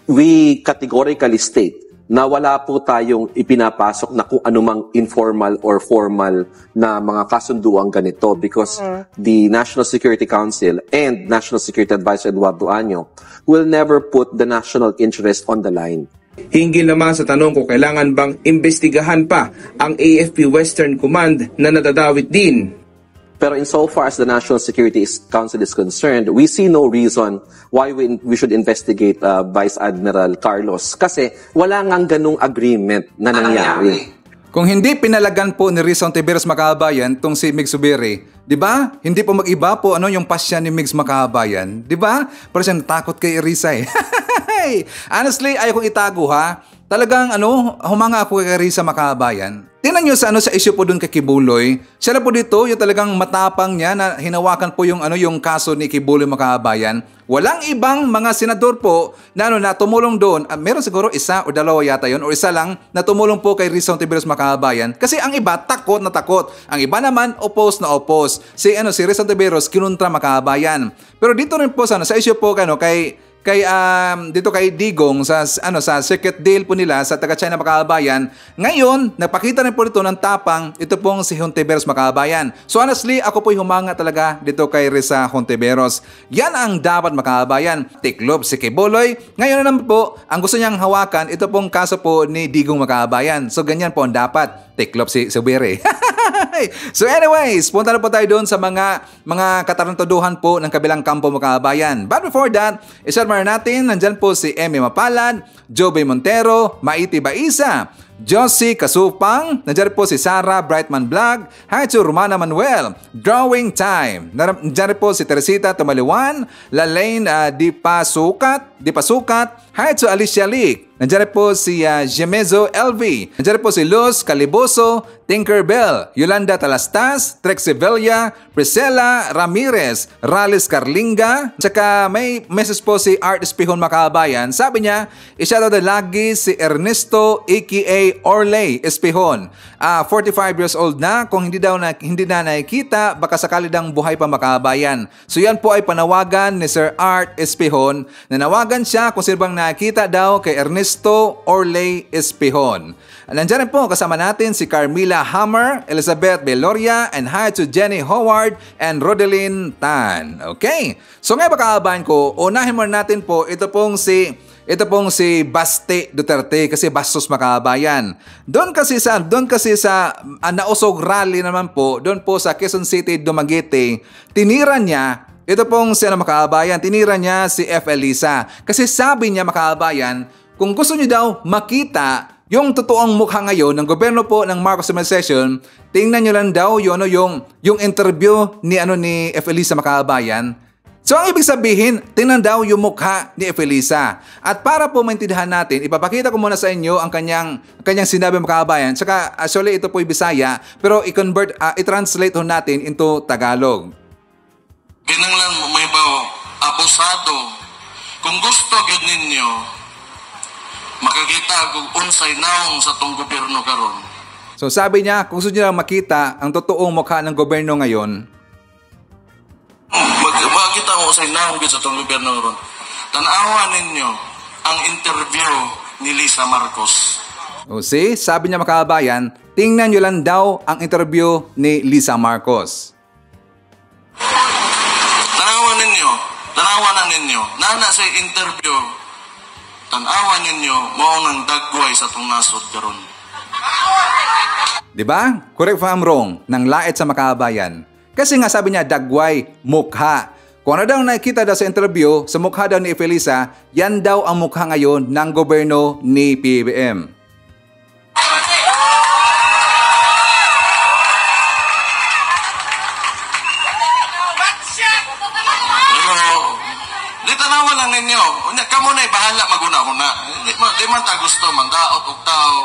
We categorically state na wala po tayong ipinapasok na kung anumang informal or formal na mga kasunduang ganito because the National Security Council and National Security Advisor Eduardo Año will never put the national interest on the line. Hinggil naman sa tanong kung kailangan bang imbestigahan pa ang AFP Western Command na nadadawit din. Pero insofar as the National Security Council is concerned, we see no reason why we should investigate Vice Admiral Carlos kasi wala ngang ganung agreement na nangyari. Kung hindi pinalagan po ni Risa Hontiveros Makahabayan tong si Mig Zubiri, di ba? Hindi po mag-iba po yung pasya ni Migs Makahabayan, di ba? Pero siya natakot kay Risa Honestly, ayaw kong itago ha. Talagang humanga ako kay Risa Makahabayan. Tingnan nyo sa issue po dun kay Kibuloy. Siya na po dito, yung talagang matapang niya na hinawakan po yung kaso ni Kibuloy Makahabayan. Walang ibang mga senador po na tumulong doon. Meron siguro isa o dalawa yata yun o isa lang na tumulong po kay Risa Hontiveros Makahabayan. Kasi ang iba takot na takot. Ang iba naman oppose na oppose. Si Risa Hontiveros kinuntra Makahabayan. Pero dito rin po sa issue po kay dito kay Digong sa circuit deal po nila sa taga-China mga kababayan. Ngayon, nagpakita rin po dito ng tapang ito pong si Hontiveros mga kababayan. So honestly, ako po'y humanga talaga dito kay Risa Hontiveros. Yan ang dapat mga kababayan. Tiklob si Kiboloy. Ngayon na naman po, ang gusto niyang hawakan, ito pong kaso po ni Digong mga kababayan. So ganyan po ang dapat. Tiklop si Subiri. So anyways, punta na po tayo doon sa mga katarantaduhan po ng kabilang kampo mga kababayan. But before that, isarmar natin, nandyan po si Emmy Mapalad, Joby Montero, Maiti Baisa, Josie Kasupang, nandiyan po si Sarah Brightman Vlog, hi to Romana Manuel, Drawing Time, nandiyan po si Teresita Tumaliwan, Lalaine Di Pasukat, hi to Alicia Leak, nandiyan po si Jemezo LV, nandiyan po si Luz Caliboso, Tinkerbell, Yolanda Talastas, Trexie Villa, Priscilla Ramirez, Rales Carlinga, tsaka may message po si Art Espihon makabayan. Sabi niya, i-shoutout na lagi si Ernesto aka Orley Espihon. 45 years old na, kung hindi na nakikita, baka sakali daw buhay pa makabayan. So yan po ay panawagan ni Sir Art Espihon. Nanawagan siya kung sino bang nakikita daw kay Ernesto Orley Espihon. Nandiyan rin po kasama natin si Carmila Hammer, Elizabeth Beloria, and hi to Jenny Howard and Rodeline Tan. Okay? So ngayon makakabahan ko, unahin mo natin po ito pong si Baste Duterte kasi bastos makabayan. Doon kasi sa nausog rally naman po, doon po sa Quezon City, Dumaguete, tinira niya ito pong si makabayan, tinira niya si F. Elisa. Kasi sabi niya makabayan, kung gusto niyo daw makita yung totoong mukha ngayon ng gobyerno po ng Marcos administration, tingnan nyo lang daw yung interview ni F. Elisa makabayan. So ang ibig sabihin, tingnan daw yung mukha ni F. Elisa. At para po maintindihan natin, ipapakita ko muna sa inyo ang kanyang sinabi makabayan. Saka actually ito po'y Bisaya, pero i-translate ho natin into Tagalog. Kinanglan may ba abusado. Kung gusto gyud ninyo makakita kung unsay naong sa tong gobyerno karon. So sabi niya, kung gusto niyo lang makita ang totoong mukha ng gobyerno ngayon, makakita kung unsay naong sa tong gobyerno karon. Tanawan ninyo ang interview ni Lisa Marcos. O see, sabi niya makabayan, tingnan niyo lang daw ang interview ni Lisa Marcos. Tanawan ninyo, nana sa interview, tanawan ninyo, mao nang dagway sa tong nasod karon. Diba? Correct if I'm wrong, nang lait sa makabayan. Kasi nga sabi niya, dagway, mukha. Kung ano daw nakikita daw sa interview, sa mukha daw ni F. Elisa, yan daw ang mukha ngayon ng gobyerno ni PBBM. Ninyo, kamo na bahala maguna-una. Di man ta gusto mangdaot og tao.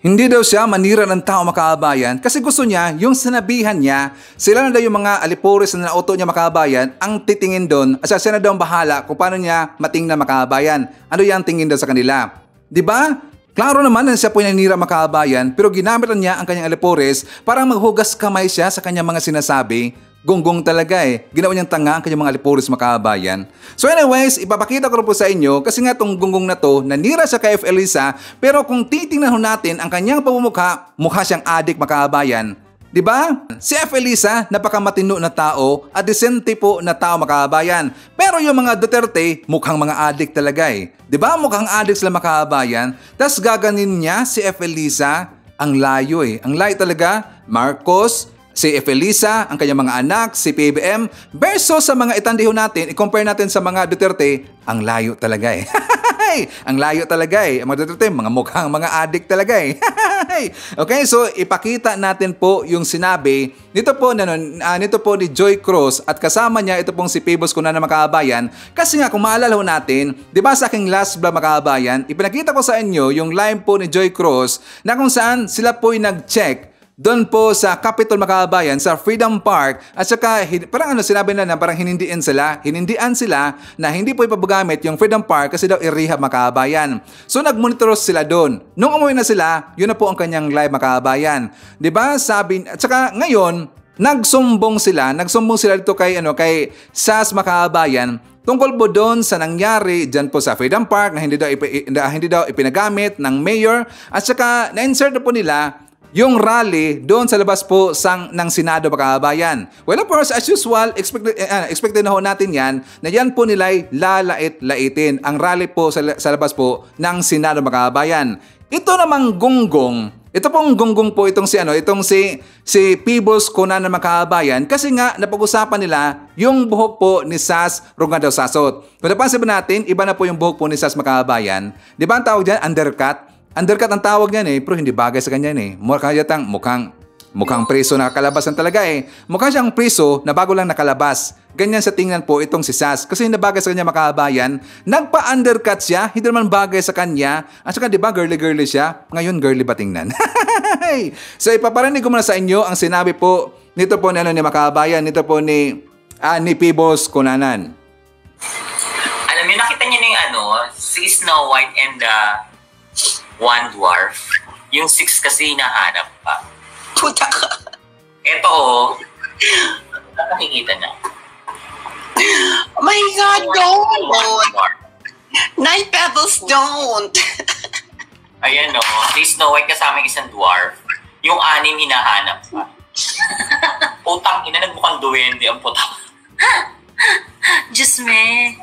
Hindi daw siya manira ng tao makabayan kasi gusto niya yung sinabihan niya, sila na daw yung mga alipuris na nauto niya makabayan ang titingin doon at siya na daw ang bahala kung paano niya matingnan makabayan. Ano yung tingin daw sa kanila? Diba? Klaro naman na siya po yung nanira makabayan pero ginamit niya ang kanyang alipuris para maghugas kamay siya sa kanyang mga sinasabi. Gonggong talaga eh. Ginawa niyang tanga ang kanyang mga alipuris makabayan. So anyways, ipapakita ko po sa inyo kasi nga itong gonggong na to, nanira siya kay F. Elisa, pero kung titingnan ho natin ang kanyang pamumukha, mukha siyang adik makabayan. Diba? Si F. Elisa, napakamatino na tao at decente po na tao makabayan. Pero yung mga Duterte, mukhang mga adik talaga eh. Diba? Mukhang adik sila makabayan. Tapos gaganin niya si F. Elisa, ang layo eh. Ang layo talaga, Marcos, si F. Elisa, ang kanyang mga anak, si PBM, versus sa mga itandiho natin, i-compare natin sa mga Duterte, ang layo talaga eh. Ang layo talaga eh. Ang mga Duterte, mga mukhang mga adik talaga eh. Okay, so ipakita natin po yung sinabi nito po ni Joy Cruz at kasama niya ito pong si Pebos Kunan na makabayan. Kasi nga kung maalala ho natin, di ba sa aking last vlog makabayan, ipinakita ko sa inyo yung live po ni Joy Cruz na kung saan sila po'y nag-check doon po sa Capitol makabayan sa Freedom Park at saka parang sinabi na parang hinindian sila na hindi po ipapagamit yung Freedom Park kasi daw i-rehab makabayan. So nagmonitor sila doon. Nung umuwi na sila, yun na po ang kanyang live makabayan. 'Di ba? Sabi at saka ngayon nagsumbong sila dito kay SAS makabayan tungkol po doon sa nangyari dyan po sa Freedom Park na hindi daw ipinagamit ng mayor at saka na-insert na po nila yung rally doon sa labas po ng Senado mga kababayan. Well, of course, as usual, expected na ho natin yan na yan po nila'y lalait-laitin ang rally po sa labas po ng Senado mga kababayan. Ito namang gonggong, ito pong gonggong po itong si Pibos Conanan mga kababayan kasi nga napag-usapan nila yung buhok po ni Sas Rongado Sasot. Kung napansin ba natin, iba na po yung buhok po ni Sas mga kababayan. Di ba ang tawag dyan? Undercut. Undercut ang tawag niyan pero hindi bagay sa kanya mukhang preso na kalabasan talaga Mukha siyang preso na bago lang nakalabas. Ganyan sa tingnan po itong si Sas. Kasi hindi bagay sa kanya makabayan. Nagpa-undercut siya, hindi naman bagay sa kanya. At saka di ba girly-girly siya? Ngayon girly ba tingnan? So ipaparinig ko muna sa inyo ang sinabi po nito po ni makabayan, nito po ni Pibos Conanan. Alam niyo, nakita niyo na yung si Snow White and the One Dwarf. Yung 6 kasi hinahanap pa. Puta ka. Ito nakikita na. Oh my God, don't! Nine Pebbles, don't! Ayan si Snow White kasama yung isang dwarf. Yung 6 hinahanap pa. Putang ina, nagmukhang duwende ang puta. Diyos me.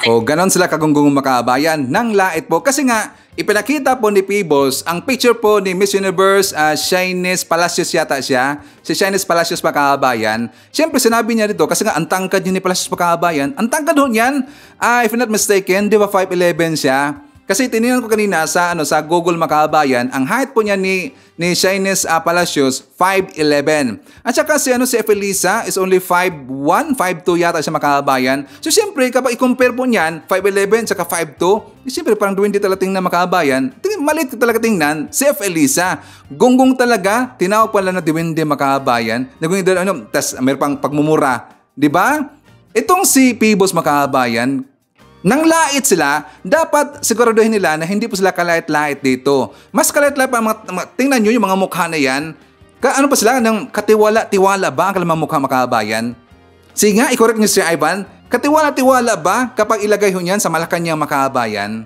Ganon sila kagunggong makabayan ng lait po kasi nga ipinakita po ni Pibos ang picture po ni Miss Universe Shyness Palacios yata siya. Si Shyness Palacios makabayan. Siyempre sinabi niya dito kasi nga ang tangkad niya ni Palacios makabayan. Ang tangkad niyan, if not mistaken, di ba 5'11 siya? Kasi tinignan ko kanina sa Google makabayan, ang height po niya ni Shyness Palacios 5'11. At saka si Efelisa is only 5'1, 5'2 yata siya makabayan. So siyempre kapag i-compare po niyan 5'11 saka 5'2, siyempre parang duwende talaga tingnan makabayan. Maliit talaga tingnan si Efelisa. Gonggong talaga, tinawag pala na duwende makabayan. Tas mayroon pang pagmumura, 'di ba? Itong si Pibos makabayan, nang lait sila, dapat siguraduhin nila na hindi po sila kalait-lait dito. Mas kalait-lait pa, tingnan nyo yung mga mukha na yan. Ano pa sila? Ng katiwala-tiwala ba ang kalamang mukha makabayan? Sige nga, i-correct nyo si Ivan. Katiwala-tiwala ba kapag ilagay ho niyan sa Malacanang makabayan?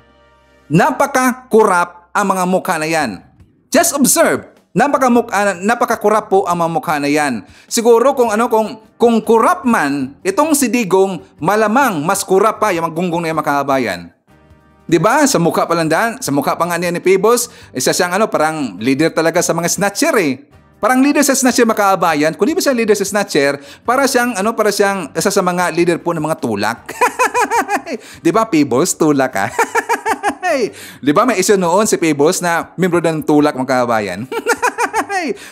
Napaka-kurap ang mga mukha na yan. Just observe. Napaka-kurap po ang mga mukha na yan. Siguro kung kurap man, itong si Digong, malamang mas kurap pa yung gonggong na yung makabayan. Diba? Sa mukha pa lang dyan, sa mukha pa nga niya ni Pibos, isa siyang parang leader talaga sa mga snatcher Parang leader sa snatcher makabayan. Kung di ba siya leader sa snatcher, para siyang isa sa mga leader po ng mga tulak. Diba Pibos, tulak Diba may isa noon si Pibos na membro ng tulak makabayan.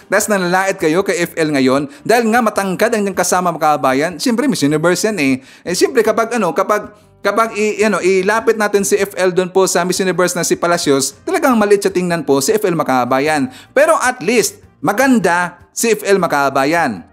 Tas nalalait kayo kay FL ngayon dahil nga matangkad ang kasama makabayan. Siyempre Miss Universe yan siyempre kapag ilapit natin si FL doon po sa Miss Universe na si Palacios, talagang maliit siya tingnan po si FL makabayan. Pero at least maganda si FL makabayan.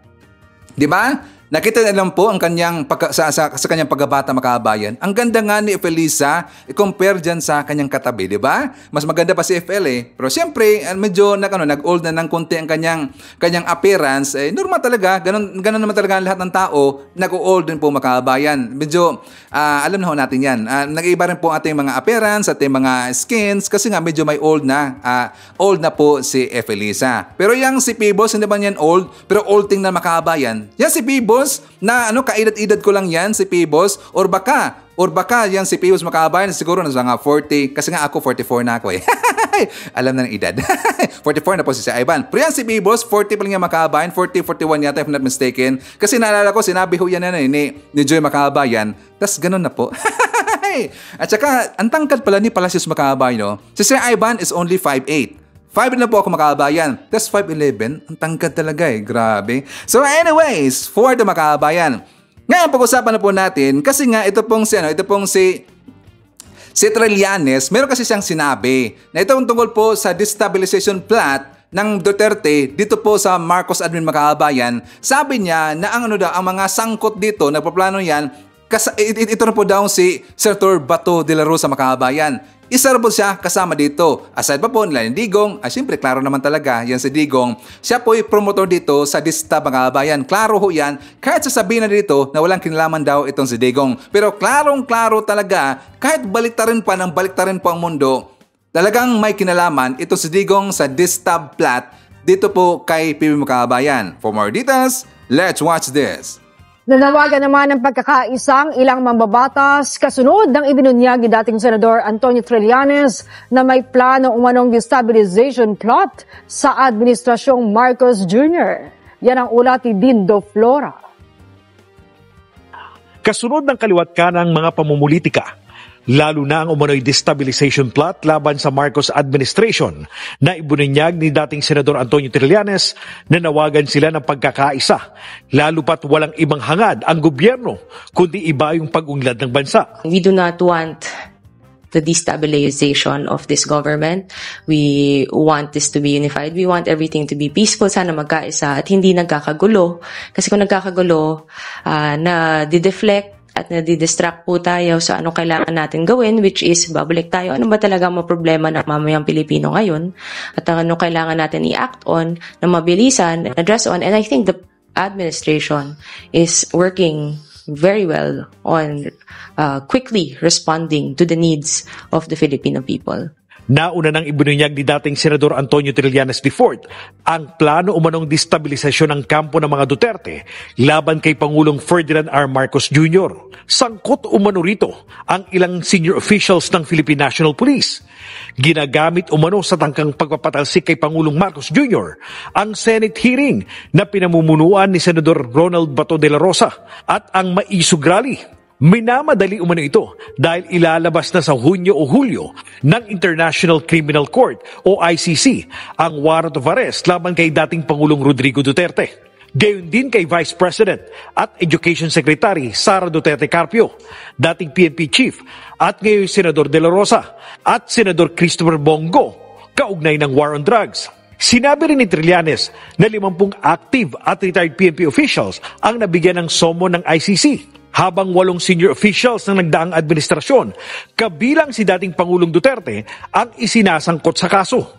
'Di ba? Nakita na lang po ang kanyang sa kanyang pagbabata makabayan. Ang ganda nga ni Efelisa, i-compare dyan sa kanyang katabi, di ba? Mas maganda pa si FL Pero siyempre, medyo nag-old na ng konti ang kanyang appearance. Normal talaga, ganun naman talaga ang lahat ng tao, nag-old din po makabayan. Medyo, alam na ho natin yan. Nag-iiba rin po ating mga appearance, ating mga skins, kasi nga medyo may old na po si Efelisa. Pero yung si Pibos, hindi ba yan old? Pero old tingnan makabayan. Yan si Pibos, na kaedad-edad ko lang yan si Pibos or baka yan si Pibos makabayan siguro nasa nga 40 kasi nga ako 44 na ako alam na ng edad 44 na po si Ivan pero yan si Pibos 40 pa lang yan makabayan 40-41 yata if not mistaken kasi naalala ko sinabi ho yan ni Joy makabayan tas ganun na po at saka ang tangkad pala ni Palacios makabayan si Sir Ivan is only 5'8". 5 na po ako makabayan. That's 5'11". Ang tangkad talaga Grabe. So anyways, for the makabayan. Ngayon, pag-usapan na po natin kasi nga ito pong si Trillanes, meron kasi siyang sinabi na itong tungkol po sa destabilization plot ng Duterte dito po sa Marcos admin makabayan. Sabi niya na ang mga sangkot dito, nagpaplano yan, ito na po daw si Senator Bato de la Rosa makabayan. isa rin po siya kasama dito. Aside pa po nila ni Digong, ay siyempre klaro naman talaga yan si Digong. Siya po ay promotor dito sa Distab mga kababayan. Klaro ho yan, kahit sasabihin na dito na walang kinalaman daw itong si Digong. Pero klarong-klaro talaga, kahit baliktarin pa ng baliktarin po ang mundo, talagang may kinalaman ito si Digong sa Distab plot dito po kay PBB mga kababayan. For more details, let's watch this. Nanawagan naman ng pagkakaisang ilang mambabatas kasunod ng ibinunyag ni dating Senador Antonio Trillanes na may plano umanong destabilization plot sa Administrasyong Marcos Jr. Yan ang ulat ni Dindo Flora. Kasunod ng kaliwat kanang mga pamumulitika, lalo na ang umano'y destabilization plot laban sa Marcos administration na ibunyag ni dating Senador Antonio Trillanes na nawagan sila ng pagkakaisa, lalo pat walang ibang hangad ang gobyerno kundi iba yung pag-unlad ng bansa. We do not want the destabilization of this government. We want this to be unified. We want everything to be peaceful. Sana magkaisa at hindi nagkakagulo. Kasi kung nagkakagulo, na di-deflect at nadidistract po tayo sa anong kailangan natin gawin, which is babalik tayo. Ano ba talaga ang problema ng mamayang Pilipino ngayon? At anong kailangan natin i-act on, na mabilisan, address on. And I think the administration is working very well on quickly responding to the needs of the Filipino people. Nauna nang ibinunyag ni dating Senador Antonio Trillanes IV ang plano umanong destabilisasyon ng kampo ng mga Duterte laban kay Pangulong Ferdinand R. Marcos Jr. Sangkot umano rito ang ilang senior officials ng Philippine National Police. Ginagamit umano sa tangkang pagpapatalsik kay Pangulong Marcos Jr. ang Senate hearing na pinamumunuan ni Senador Ronald Bato de la Rosa at ang Maisog Rally. Minamadali umano ito dahil ilalabas na sa Hunyo o Hulyo ng International Criminal Court o ICC ang warrant of arrest laban kay dating Pangulong Rodrigo Duterte. Gayon din kay Vice President at Education Secretary Sara Duterte Carpio, dating PNP Chief at ngayon Senador De La Rosa at Senador Christopher Bongo, kaugnay ng war on drugs. Sinabi rin ni Trillanes na 50 active at retired PNP officials ang nabigyan ng somo ng ICC. Habang 8 senior officials ng nagdaang administrasyon, kabilang si dating Pangulong Duterte, ang isinasangkot sa kaso.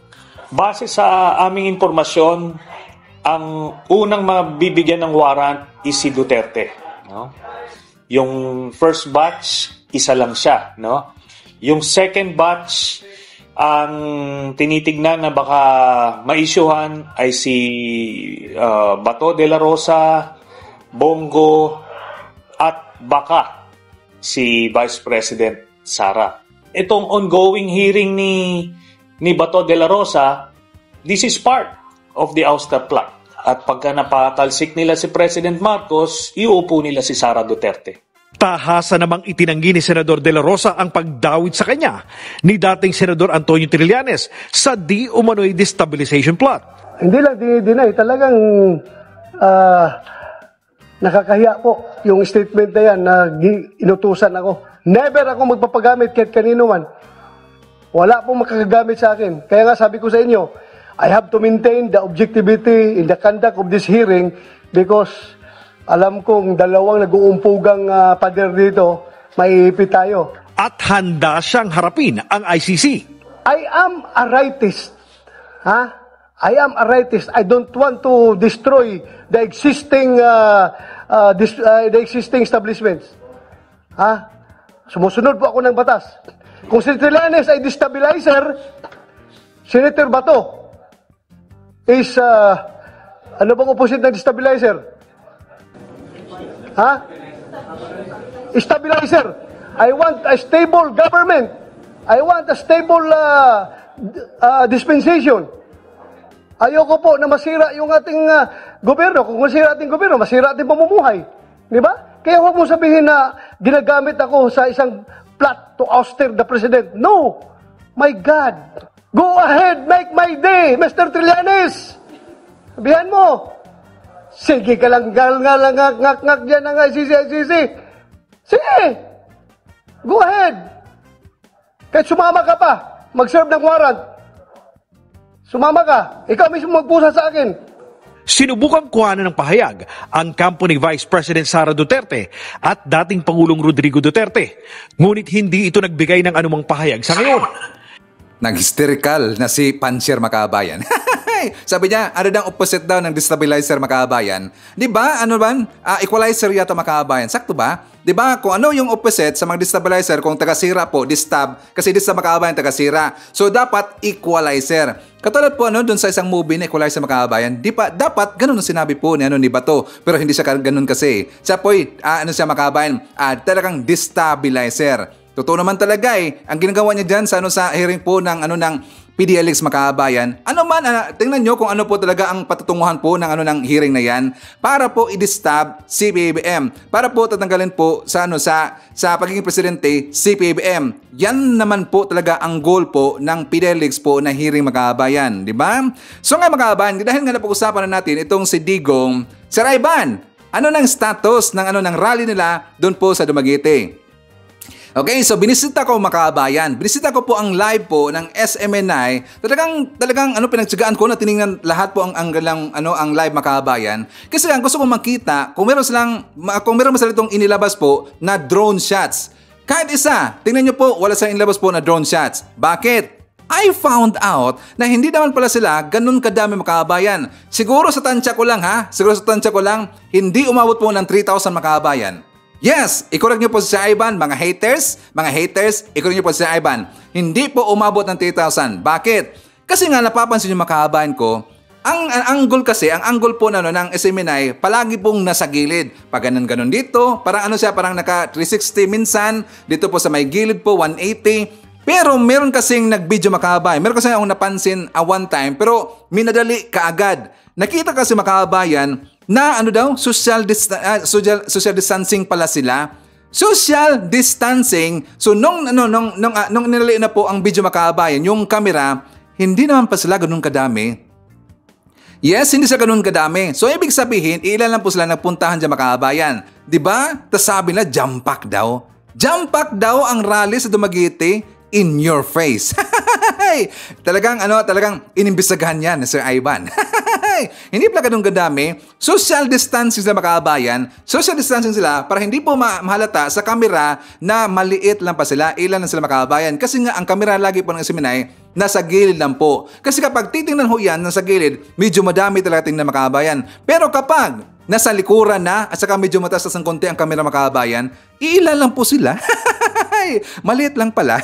Base sa aming impormasyon, ang unang mabibigyan ng warrant is si Duterte. No? Yung first batch, isa lang siya. No? Yung second batch, ang tinitignan na baka ma-issuehan ay si Bato de la Rosa, Bongo, at baka si Vice President Sara. Itong ongoing hearing ni Bato de la Rosa, this is part of the ouster plot. At pagka napatalsik nila si President Marcos, iuupo nila si Sara Duterte. Tahasa namang itinanggi ni Senador de la Rosa ang pagdawit sa kanya ni dating Senador Antonio Trillanes sa di umano'y destabilization plot. Hindi lang dinay, talagang nakakahiya po yung statement na yan na inutusan ako. Never ako magpapagamit kahit kanino man. Wala pong makakagamit sa akin. Kaya nga sabi ko sa inyo, I have to maintain the objectivity in the conduct of this hearing because alam kong dalawang nag-uumpugang pader dito, maiipit tayo. At handa siyang harapin ang ICC. I am a rightist. Ha? I am a rightist. I don't want to destroy the existing establishments. Ha? Sumusunod po ako ng batas. Kung si Trillanes ay destabilizer, Senator Bato is ano bang opposite ng destabilizer? Ha? Stabilizer. I want a stable government. I want a stable dispensation. Ayoko po na masira yung ating gobyerno. Kung masira ating gobyerno, masira ating pamumuhay. Di ba? Kaya huwag mo sabihin na ginagamit ako sa isang plot to ouster the president. No! My God! Go ahead, make my day, Mr. Trillanes! Sabihan mo. Sige ka lang, ngak-ngak dyan ng ICC. Sige! Go ahead! Kahit sumama ka pa, mag-serve ng warrant. Sumama ka. Ikaw mismo magpusa sa akin. Sinubukang kuhanan ng pahayag ang kampo ni Vice President Sara Duterte at dating Pangulong Rodrigo Duterte. Ngunit hindi ito nagbigay ng anumang pahayag sa ngayon. Nag-hysterical na si Pancher Makabayan. Sabi niya, ano daw opposite daw ng destabilizer Makabayan? Di ba? Ano ba? Equalizer yata Makabayan. Sakto ba? Di ba? Kung ano yung opposite sa mga destabilizer, kung taga-sira po, distab, kasi distab Makabayan, taga-sira. So, dapat equalizer. Katulad po dun sa isang movie na Equalizer Makabayan, di pa, dapat ganun ang sinabi po ni Bato. Pero hindi siya ganun kasi. Siya po, siya Makabayan, talagang destabilizer. Totoo naman talaga ang ginagawa niya dyan sa hearing po ng PDLX Makabayan. Tingnan nyo kung ano po talaga ang patutunguhan po ng hearing na yan para po i-distab si PBBM. Para po tatanggalin po sa pagiging presidente si PBBM. Yan naman po talaga ang goal po ng PDLX po na hearing Makabayan, di ba? So nga Makabayan, dahil nga napag-usapan na natin itong si Digong, Sir Ivan, ano nang status ng rally nila doon po sa Dumaguete? Okay, so binisita ko Makabayan. Binisita ko po ang live po ng SMNI. Talagang pinagtsagaan ko na tiningnan lahat po ang live Makabayan. Kasi gusto ko makita kung meron sila itong inilabas po na drone shots. Kahit isa, tingnan nyo po, wala silang inilabas po na drone shots. Bakit? I found out na hindi naman pala sila ganun kadami Makabayan. Siguro sa tansya ko lang, hindi umabot po ng 3,000 Makabayan. Yes, i-correct niyo po si Ivan, mga haters, i-correct niyo po si Ivan. Hindi po umabot ng 3,000. Bakit? Kasi nga napapansin niyo Makabayan ko, ang angle po ng SMNI, palagi pong nasa gilid. Pag ganun dito, parang parang naka 360 minsan, dito po sa may gilid po, 180. Pero meron kasing nag-video Makabayan. Meron kasing akong napansin one time, pero minadali kaagad. Nakita kasi Makabayan na social distancing pala sila. Social distancing. So nung nilali na po ang video Makabayan, yung camera, hindi naman pa sila ganun kadami. Yes, hindi sila ganun kadami. So ibig sabihin, ilan lang po sila nagpuntahan dyan Makabayan. Diba? Tapos sabi na, jump pack daw. Jump pack daw ang rally sa Dumaguete in your face. Talagang inimbestigahan yan, Sir Ivan. Hindi pala ganun kadami. Social distancing sila Makabayan. Social distancing sila para hindi po mahalata sa camera na maliit lang pa sila. Ilan lang sila Makabayan. Kasi nga ang camera lagi po ng SMNI nasa gilid lang po. Kasi kapag titingnan ho yan nasa gilid, medyo madami talaga tingnan Makabayan. Pero kapag nasa likuran na at saka medyo mataas ng konti ang camera Makabayan, ilan lang po sila. Maliit lang pala.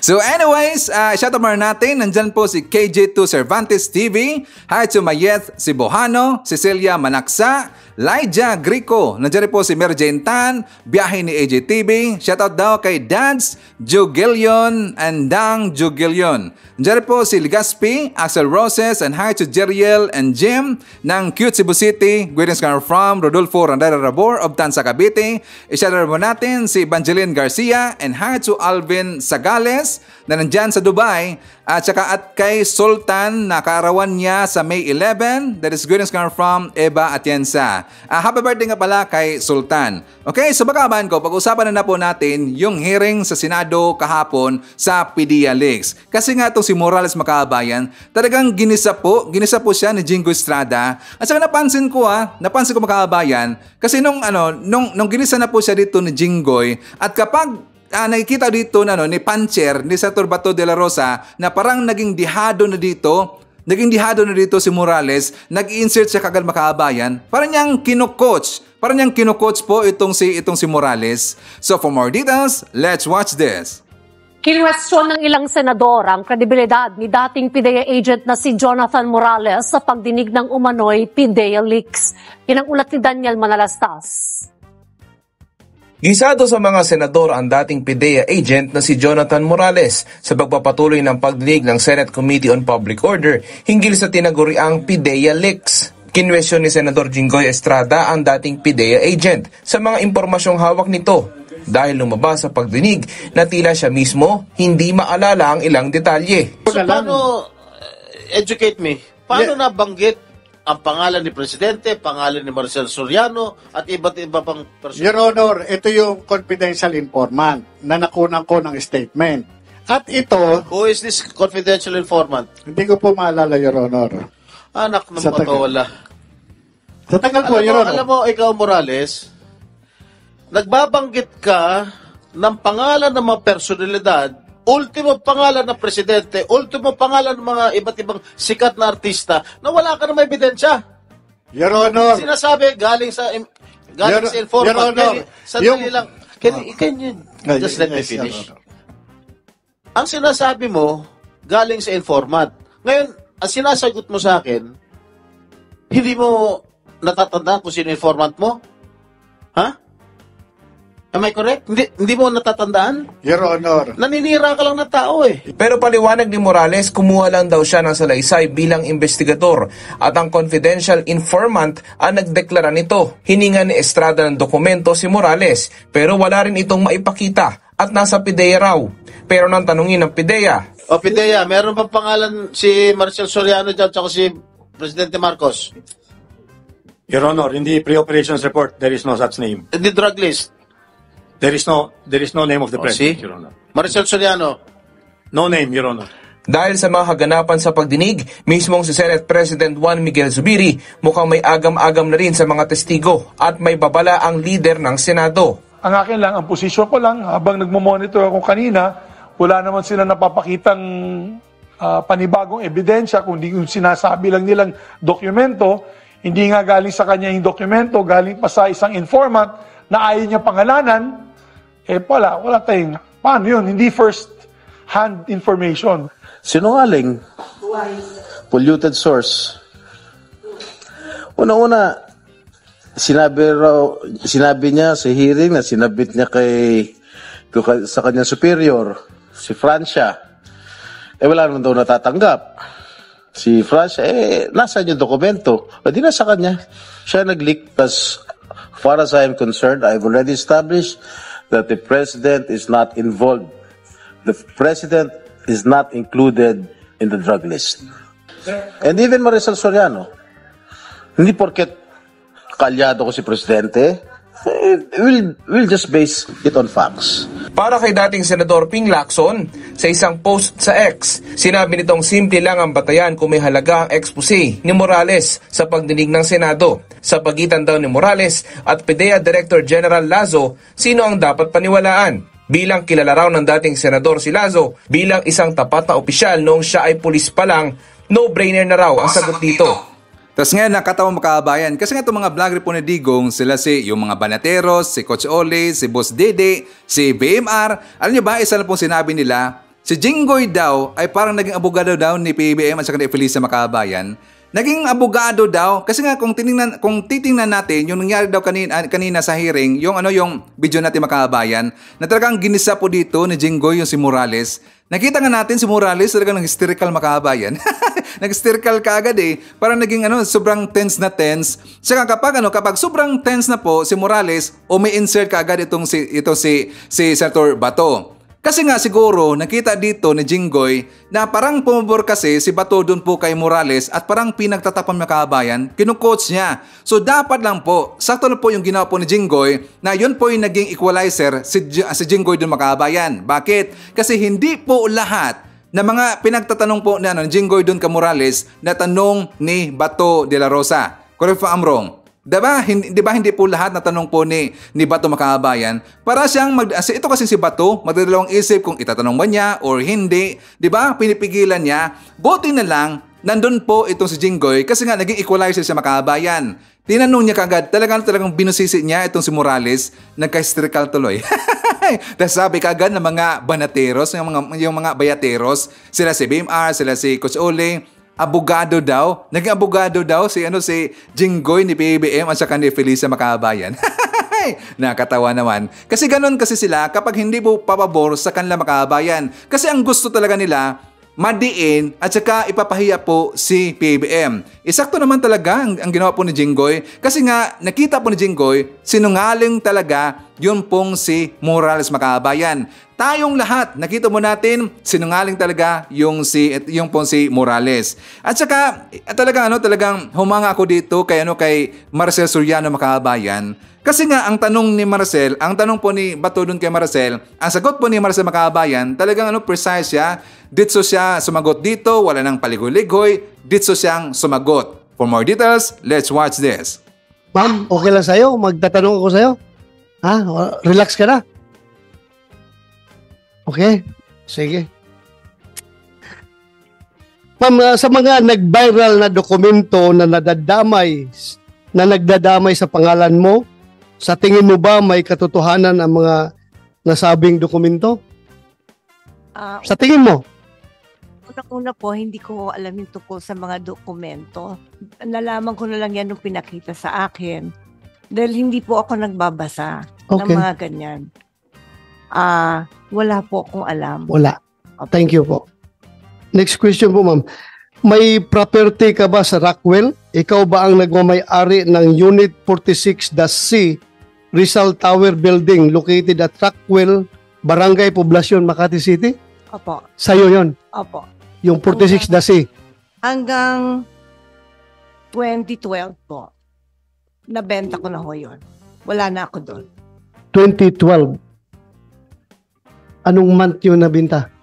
So anyways, shout out natin. Nandyan po si KJ2 Cervantes TV. Hi to Mayeth Sibohano, Cecilia Manaksa, Lydia Grico. Nandyan po si Merjane Tan, biyahe ni AJTV. Shout out daw kay Dads Jugilion and Dang Jugilion. Nandyan po si Ligaspi, Axel Roses, and hi to Jeriel and Jim ng Cute Cebu City. Greetings from Rodolfo Randara Rabor of Tansa Cavite. I-shout out natin si Evangeline Garcia and hi to Alvin Sagales na nandyan sa Dubai. At saka at kay Sultan na kaarawan niya sa May 11. That is greetings from Eva Atienza. Happy birthday nga pala kay Sultan. Okay, so Makabayan ko, pag-usapan na po natin yung hearing sa Senado kahapon sa PDLX. Kasi nga itong si Morales Makabayan, talagang ginisa po siya ni Jingo Estrada. At saka napansin ko Makabayan, kasi nung ginisa na po siya dito ni Jinggoy, at kapag nakikita dito ni Pancher, ni Senator Bato de la Rosa, na parang naging dihado na dito si Morales, nag-insert siya kagad Makabayan, parang niyang kino-coach po itong si Morales. So for more details, let's watch this. Kinwestiyon ng ilang senador ang kredibilidad ni dating PIDEA agent na si Jonathan Morales sa pagdinig ng umano'y PIDEA leaks. Yan ang ulat ni Daniel Manalastas. Gisado sa mga senador ang dating PIDEA agent na si Jonathan Morales sa pagpapatuloy ng pagdinig ng Senate Committee on Public Order hinggil sa tinaguriang PIDEA leaks. Kinwestiyon ni Senador Jinggoy Estrada ang dating PIDEA agent sa mga impormasyong hawak nito dahil lumabas sa pagdinig na tila siya mismo hindi maalala ang ilang detalye. So paano, educate me, paano nabanggit ang pangalan ni Presidente, pangalan ni Marcel Soriano, at iba't iba pang person? Your Honor, ito yung confidential informant na nakunan ko ng statement. At ito... Who is this confidential informant? Hindi ko po maalala, Your Honor. Anak ng Sa tagal. patawala. Sa tagal po, Your Honor. Alam mo, ikaw, Morales, nagbabanggit ka ng pangalan ng mga personalidad, ultimo pangalan ng presidente, ultimo pangalan ng mga iba't ibang sikat na artista na wala ka na may ebidensya. Your Honor. Sinasabi galing sa informant. Your Honor. Sandali lang. Can you just let me finish? Ang sinasabi mo, galing sa informant. Ngayon, ang sinasagot mo sa akin, hindi mo natatandaan kung sino informant mo? Ha? Am I correct? Hindi mo natatandaan? Your Honor. Naninira ka lang ng tao eh. Pero paliwanag ni Morales, kumuha lang daw siya ng salaysay bilang investigador at ang confidential informant ang nagdeklara nito. Hininga ni Estrada ng dokumento si Morales pero wala rin itong maipakita at nasa PIDEA raw. Pero nang tanungin ng PIDEA, O PIDEA, meron pa pangalan si Marcel Soriano dyan at si Presidente Marcos? Your Honor, in the pre-operations report, there is no such name. In the drug list? There is no name of the president, Your Honor. Marcel Soriano? No name, Your Honor. dahil sa mga kaganapan sa pagdinig, mismong si Senate President Juan Miguel Zubiri mukhang may agam-agam na rin sa mga testigo at may babala ang leader ng Senado. Ang akin lang, ang posisyon ko lang, habang nagmamonitor ako kanina, wala naman sila napapakitang panibagong ebidensya, kundi yung sinasabi lang nilang dokumento, hindi nga galing sa kanya yung dokumento, galing pa sa isang informant na ayaw niya pangalanan, wala tayong, paano yun? Hindi first-hand information. Sinungaling. Polluted source. Una-una, sinabi niya sa hearing na sinabit niya sa kanyang superior, si Francia. Wala naman daw natatanggap. Si Francia, nasaan yung dokumento? Di na sa kanya. Siya nag-leak. As far as I am concerned, I've already established that the President is not involved. The President is not included in the drug list. And even Maricel Soriano, hindi porket kalyado ko si Presidente, we'll just base it on facts. Para kay dating Senador Ping Lacson, sa isang post sa X, sinabi nitong simple lang ang batayan kung may halaga ang expose ni Morales sa pagdinig ng Senado. Sa pagitan daw ni Morales at PIDEA Director General Lazo, sino ang dapat paniwalaan? Bilang kilala raw ng dating Senador si Lazo bilang isang tapat na opisyal noong siya ay pulis pa lang, no-brainer na raw ang sagot dito. Tapos ngayon, nakatawang makabayan. Kasi nga itong mga vlogger po ni Digong, sila yung mga Banateros, si Coach Ole, si Boss Dede, si BMR. Alam niyo ba, isa na pong sinabi nila, si Jinggoy daw ay parang naging abogado daw ni PBM at saka ni Felisa Makabayan. Naging abogado daw kasi nga kung titingnan natin yung nangyari daw kanina sa hearing, yung video natin Makabayan, na talagang ginisa po dito ni Jinggoy yung si Morales. Nakita nga natin si Morales talagang nag-hysterical Makabayan. Nag-hysterical ka agad parang naging sobrang tense na tense. Saka kapag sobrang tense na po si Morales, umi-insert ka agad si Senator Bato. Kasi nga siguro nakita dito ni Jinggoy na parang pumabor kasi si Bato doon po kay Morales at parang pinagtatapon Makabayan, kinukoach niya. So dapat lang po, sakto na po yung ginawa po ni Jinggoy na yun po yung naging equalizer si Jinggoy doon Makabayan. Bakit? Kasi hindi po lahat na mga pinagtatanong po ni Jinggoy doon kay Morales na tanong ni Bato de la Rosa. Correct pa, Amrong? Diba hindi po lahat na tanong po ni Bato Makabayan para siyang ito kasi si Bato magdadalawang isip kung itatanong ba niya or hindi, diba? Pinipigilan niya. Buti na lang nandun po itong si Jinggoy kasi nga naging equalizer siya Makabayan. Tinanong niya kagad, talagang binusisi niya itong si Morales, nagka-hysterical tuloy. Tapos sabi kagad ng mga Banateros, yung mga Bayateros, sila si BMR, sila si Coach Ole, abogado daw. Naging abogado daw si Jinggoy ni PBM at saka ni Felisa Makabayan. Nakatawa naman. Kasi ganun kasi sila kapag hindi po papabor sa kanila Makabayan. Kasi ang gusto talaga nila, madiin at saka ipapahiya po si PBM. Isakto naman talaga ang ginawa po ni Jinggoy. Kasi nga, nakita po ni Jinggoy, sinungaling talaga yun pong si Morales mga kababayan. Tayong lahat, nakita mo natin, sinungaling talaga yung pong si Morales. At saka, talagang humanga ako dito kay Maricel Soriano mga kababayan. Kasi nga, ang tanong po ni Bato dun kay Maricel, ang sagot po ni Maricel mga kababayan, talagang precise siya. Ditso siya sumagot dito, wala nang paligoy-ligoy, ditso siyang sumagot. For more details, let's watch this. Ma'am, okay lang sa'yo? Magtatanong ako sa'yo? Ha? Relax ka na? Okay? Sige. Ma'am, sa mga nag-viral na dokumento na nagdadamay sa pangalan mo, sa tingin mo ba may katotohanan ang mga nasabing dokumento? Sa tingin mo? Una po, hindi ko alam yung tungkol sa mga dokumento. Nalaman ko na lang yan nung pinakita sa akin. Dahil hindi po ako nagbabasa ng mga ganyan. Wala po akong alam. Wala. Thank you po. Next question po, ma'am. May property ka ba sa Rockwell? Ikaw ba ang nagmamay-ari ng Unit 46-C Rizal Tower Building located at Rockwell, Barangay Poblacion, Makati City? Opo. Sa'yo yon? Opo. Yung 46-C? Hanggang 2012 po. Nabenta ko na ho yun. Wala na ako doon. 2012? Anong month yun nabenta?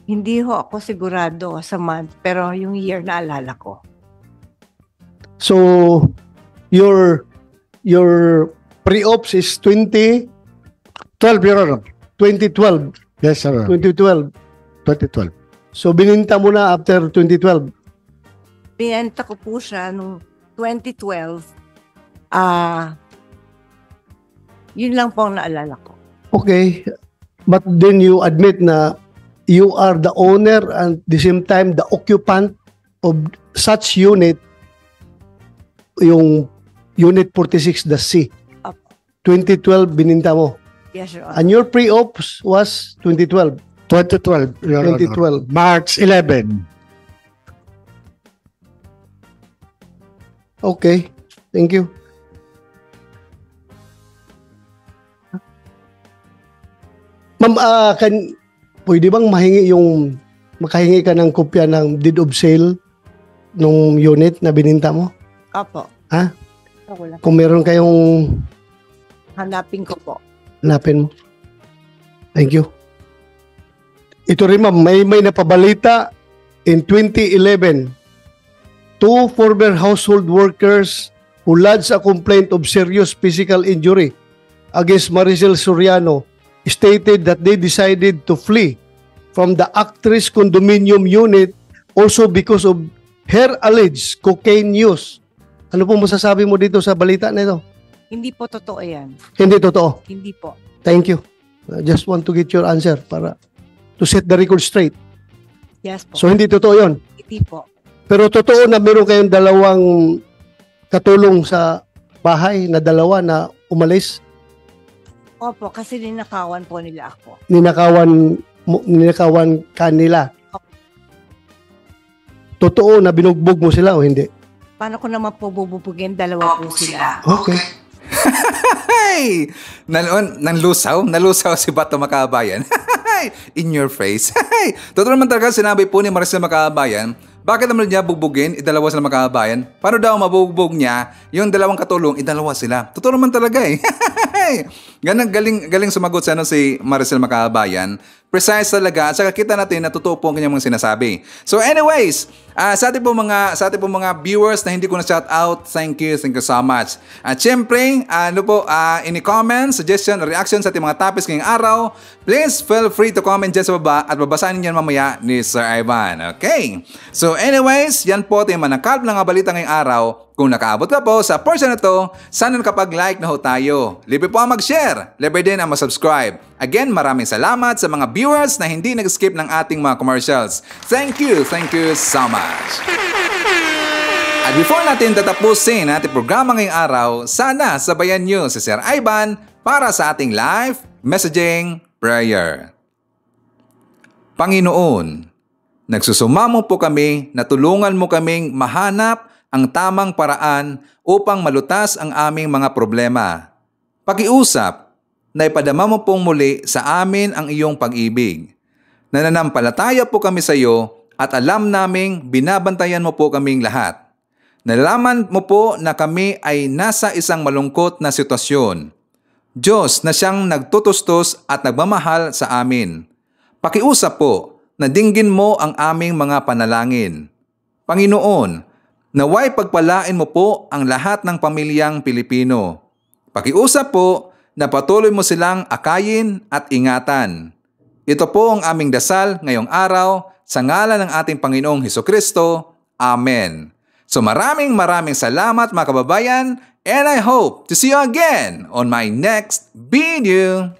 Hindi ho ako sigurado sa month, pero yung year na alala ko. So, your pre-ops is 2012, Your Honor. 2012. Yes, sir. 2012. 2012. So, bininta mo na after 2012? Binenta ko po siya nung 2012. Yun lang po ang naalala ko. Okay. But then you admit na you are the owner and at the same time the occupant of such unit, yung Unit 46-C. 2012 bininta mo. Yes, Your Honor. And your pre-ops was 2012? 2012, Your Honor. 2012. March 11. Okay. Thank you. Ma'am, pwede bang makahingi ka ng kopya ng deed of sale nung unit na bininta mo? Opo. Ha? Wala. Kung meron kayong Hanapin ko po. hanapin mo. Thank you. Ito rin ma'am, may napabalita in 2011. Two former household workers who lodged a complaint of serious physical injury against Maricel Soriano stated that they decided to flee from the actress condominium unit also because of her alleged cocaine use. Ano po masasabi mo dito sa balita na ito? Hindi po totoo yan. Hindi totoo? Hindi po. Thank you. I just want to get your answer para to set the record straight. Yes po. So hindi totoo yon? Hindi po. Pero totoo na meron kayong dalawang katulong sa bahay na dalawa na umalis? Opo, kasi ninakawan po nila ako. Ninakawan kanila. Totoo na binugbog mo sila o hindi? Paano ko naman po bububugin? Dalawa po sila. Okay. Hey! Nalusaw si Bato Makabayan. In your face. Totoo naman talaga sinabi po ni Maricel Makabayan, bakit naman niya bugbugin, idalawa sila Makabayan? Paano daw mabugbog niya yung dalawang katulong, idalawa sila? Totoo naman talaga eh. Galing sumagot sana si Maricel Makabayan. Precise talaga at saka kita natin na totoo po ang kanyang mga sinasabi. So anyways, sa ating po mga viewers na hindi ko na shout out, thank you so much. At syempre, any comments, suggestion, reaction sa ating mga topics ngayong araw, please feel free to comment dyan sa baba at babasahin niyo mamaya ni Sir Ivan. Okay? So anyways, yan po ating manangkalp ng balita ngayong araw. Kung nakaabot ka po sa portion na to, sana nakapag-like na ho tayo. Libre po ang mag-share, libre din ang mag-subscribe. Again, maraming salamat sa mga viewers na hindi nag-skip ng ating mga commercials. Thank you so much. At before natin tatapusin ating programa ngayong araw, sana sabayan nyo si Sir Ivan para sa ating live messaging prayer. Panginoon, nagsusumamo po kami na tulungan mo kaming mahanap ang tamang paraan upang malutas ang aming mga problema. Pakiusap na ipadama mo pong muli sa amin ang iyong pag-ibig. Nananampalataya po kami sa iyo at alam naming binabantayan mo po kaming lahat. Nalaman mo po na kami ay nasa isang malungkot na sitwasyon. Diyos na siyang nagtutustos at nagmamahal sa amin. Pakiusap po na dinggin mo ang aming mga panalangin. Panginoon, naway pagpalain mo po ang lahat ng pamilyang Pilipino. Pakiusap po na patuloy mo silang akayin at ingatan. Ito po ang aming dasal ngayong araw sa ngalan ng ating Panginoong Hesukristo. Amen. So maraming salamat mga kababayan, and I hope to see you again on my next video.